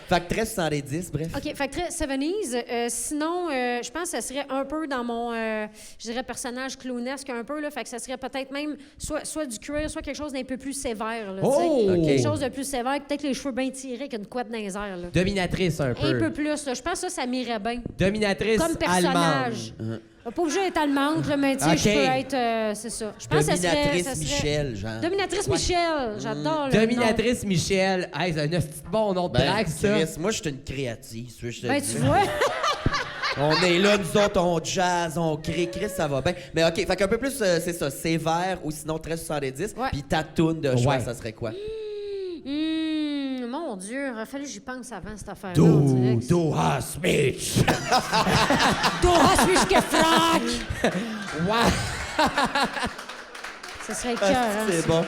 Fait que 1310, bref. OK, fait que très 70s. Sinon, je pense que ça serait un peu dans mon, je dirais, personnage clownesque un peu, là. Fait que ça serait peut-être même soit du cuir, soit quelque chose d'un peu plus sévère, là, tu sais. Oh! OK. Quelque chose de plus sévère, peut-être les cheveux bien tirés avec une couette dans les airs, là. Dominatrice un peu. Un peu plus, là. Je pense que ça m'irait bien. Dominatrice Comme personnage. allemande. Pas obligé d'être allemande, là, mais tu sais, OK. je peux être... c'est ça. Je pense que Dominatrice ça serait... Michel, genre. Dominatrice Michel. J'adore le Dominatrice Michel. Hey, c'est un petit bon nom de Ben, drague, ça. Chris, moi, je suis une créative. Je te nom. Ben, dis. tu vois? On est là, nous autres, on jazz, on crie. Chris, ça va bien. Mais OK, fait qu'un peu plus, c'est ça, sévère ou sinon 1370. Ouais. Puis ta toune de choix, Ouais. ça serait quoi? Mon Dieu, il a fallu que j'y pense avant cette affaire-là. Du hast mich. Du hast mich gefragt! Ouais. Ce serait écœurant. C'est ça. bon.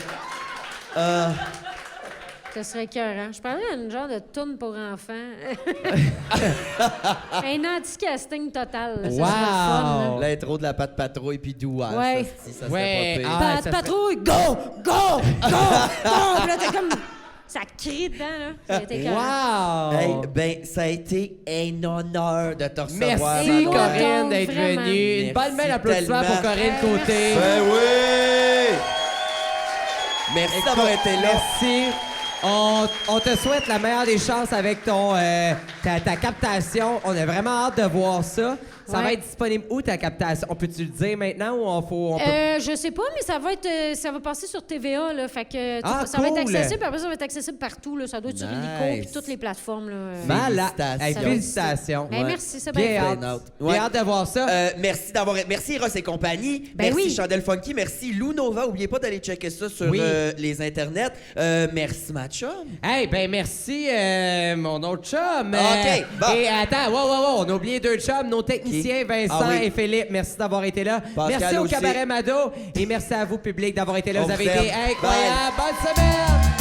Ce serait écœurant. Je parlais d'une genre de toune pour enfants. Un anti-casting total. Là. Ça serait le fun, là. Wow. L'intro de la patte patrouille puis douane. Ouais. Ça serait Ouais, pas pire. ah. Pat- ça patrouille, go! Go! Go! Puis là, t'es comme... Ça crie dedans, là. Ça a été écœurant. Wow. Hey, ben, ça a été un honneur de te recevoir. Merci, Et moi Corinne, donc, d'être vraiment. venue. Une Merci bonne main d'applaudissement tellement. pour Corinne Ouais, Côté. Ben oui! Merci d'avoir été là. Merci. On te souhaite la meilleure des chances avec ton ta captation. On a vraiment hâte de voir ça. Ça Ouais. va être disponible où, ta captation? On peut-tu le dire maintenant ou on peut... Je sais pas, mais ça va passer sur TVA, là. Fait que tu Ah, sais, ça va être cool. accessible, puis après ça va être accessible partout, là. Ça doit être sur Illico Nice. puis toutes les plateformes, là. Malade. Félicitations. Hey, félicitations. Hey, Ouais. merci, c'est Bien bien fait. hâte. Bien hâte. Bien Ouais. hâte de voir ça. Merci d'avoir. Merci Ross et compagnie. Ben merci oui. Chandelle Funky. Merci Lou Nova. Oubliez pas d'aller checker ça sur Oui. les internets. Merci ma chum. Hey, ben merci, mon autre chum. OK, bon. Et attends, wow, on a oublié deux chums, nos techniciens Lucien, Vincent Ah oui. et Philippe, merci d'avoir été là. Pascal merci au aussi. Cabaret Mado et merci à vous, public, d'avoir été là. On Vous avez vous été aime. incroyables. Bonne semaine!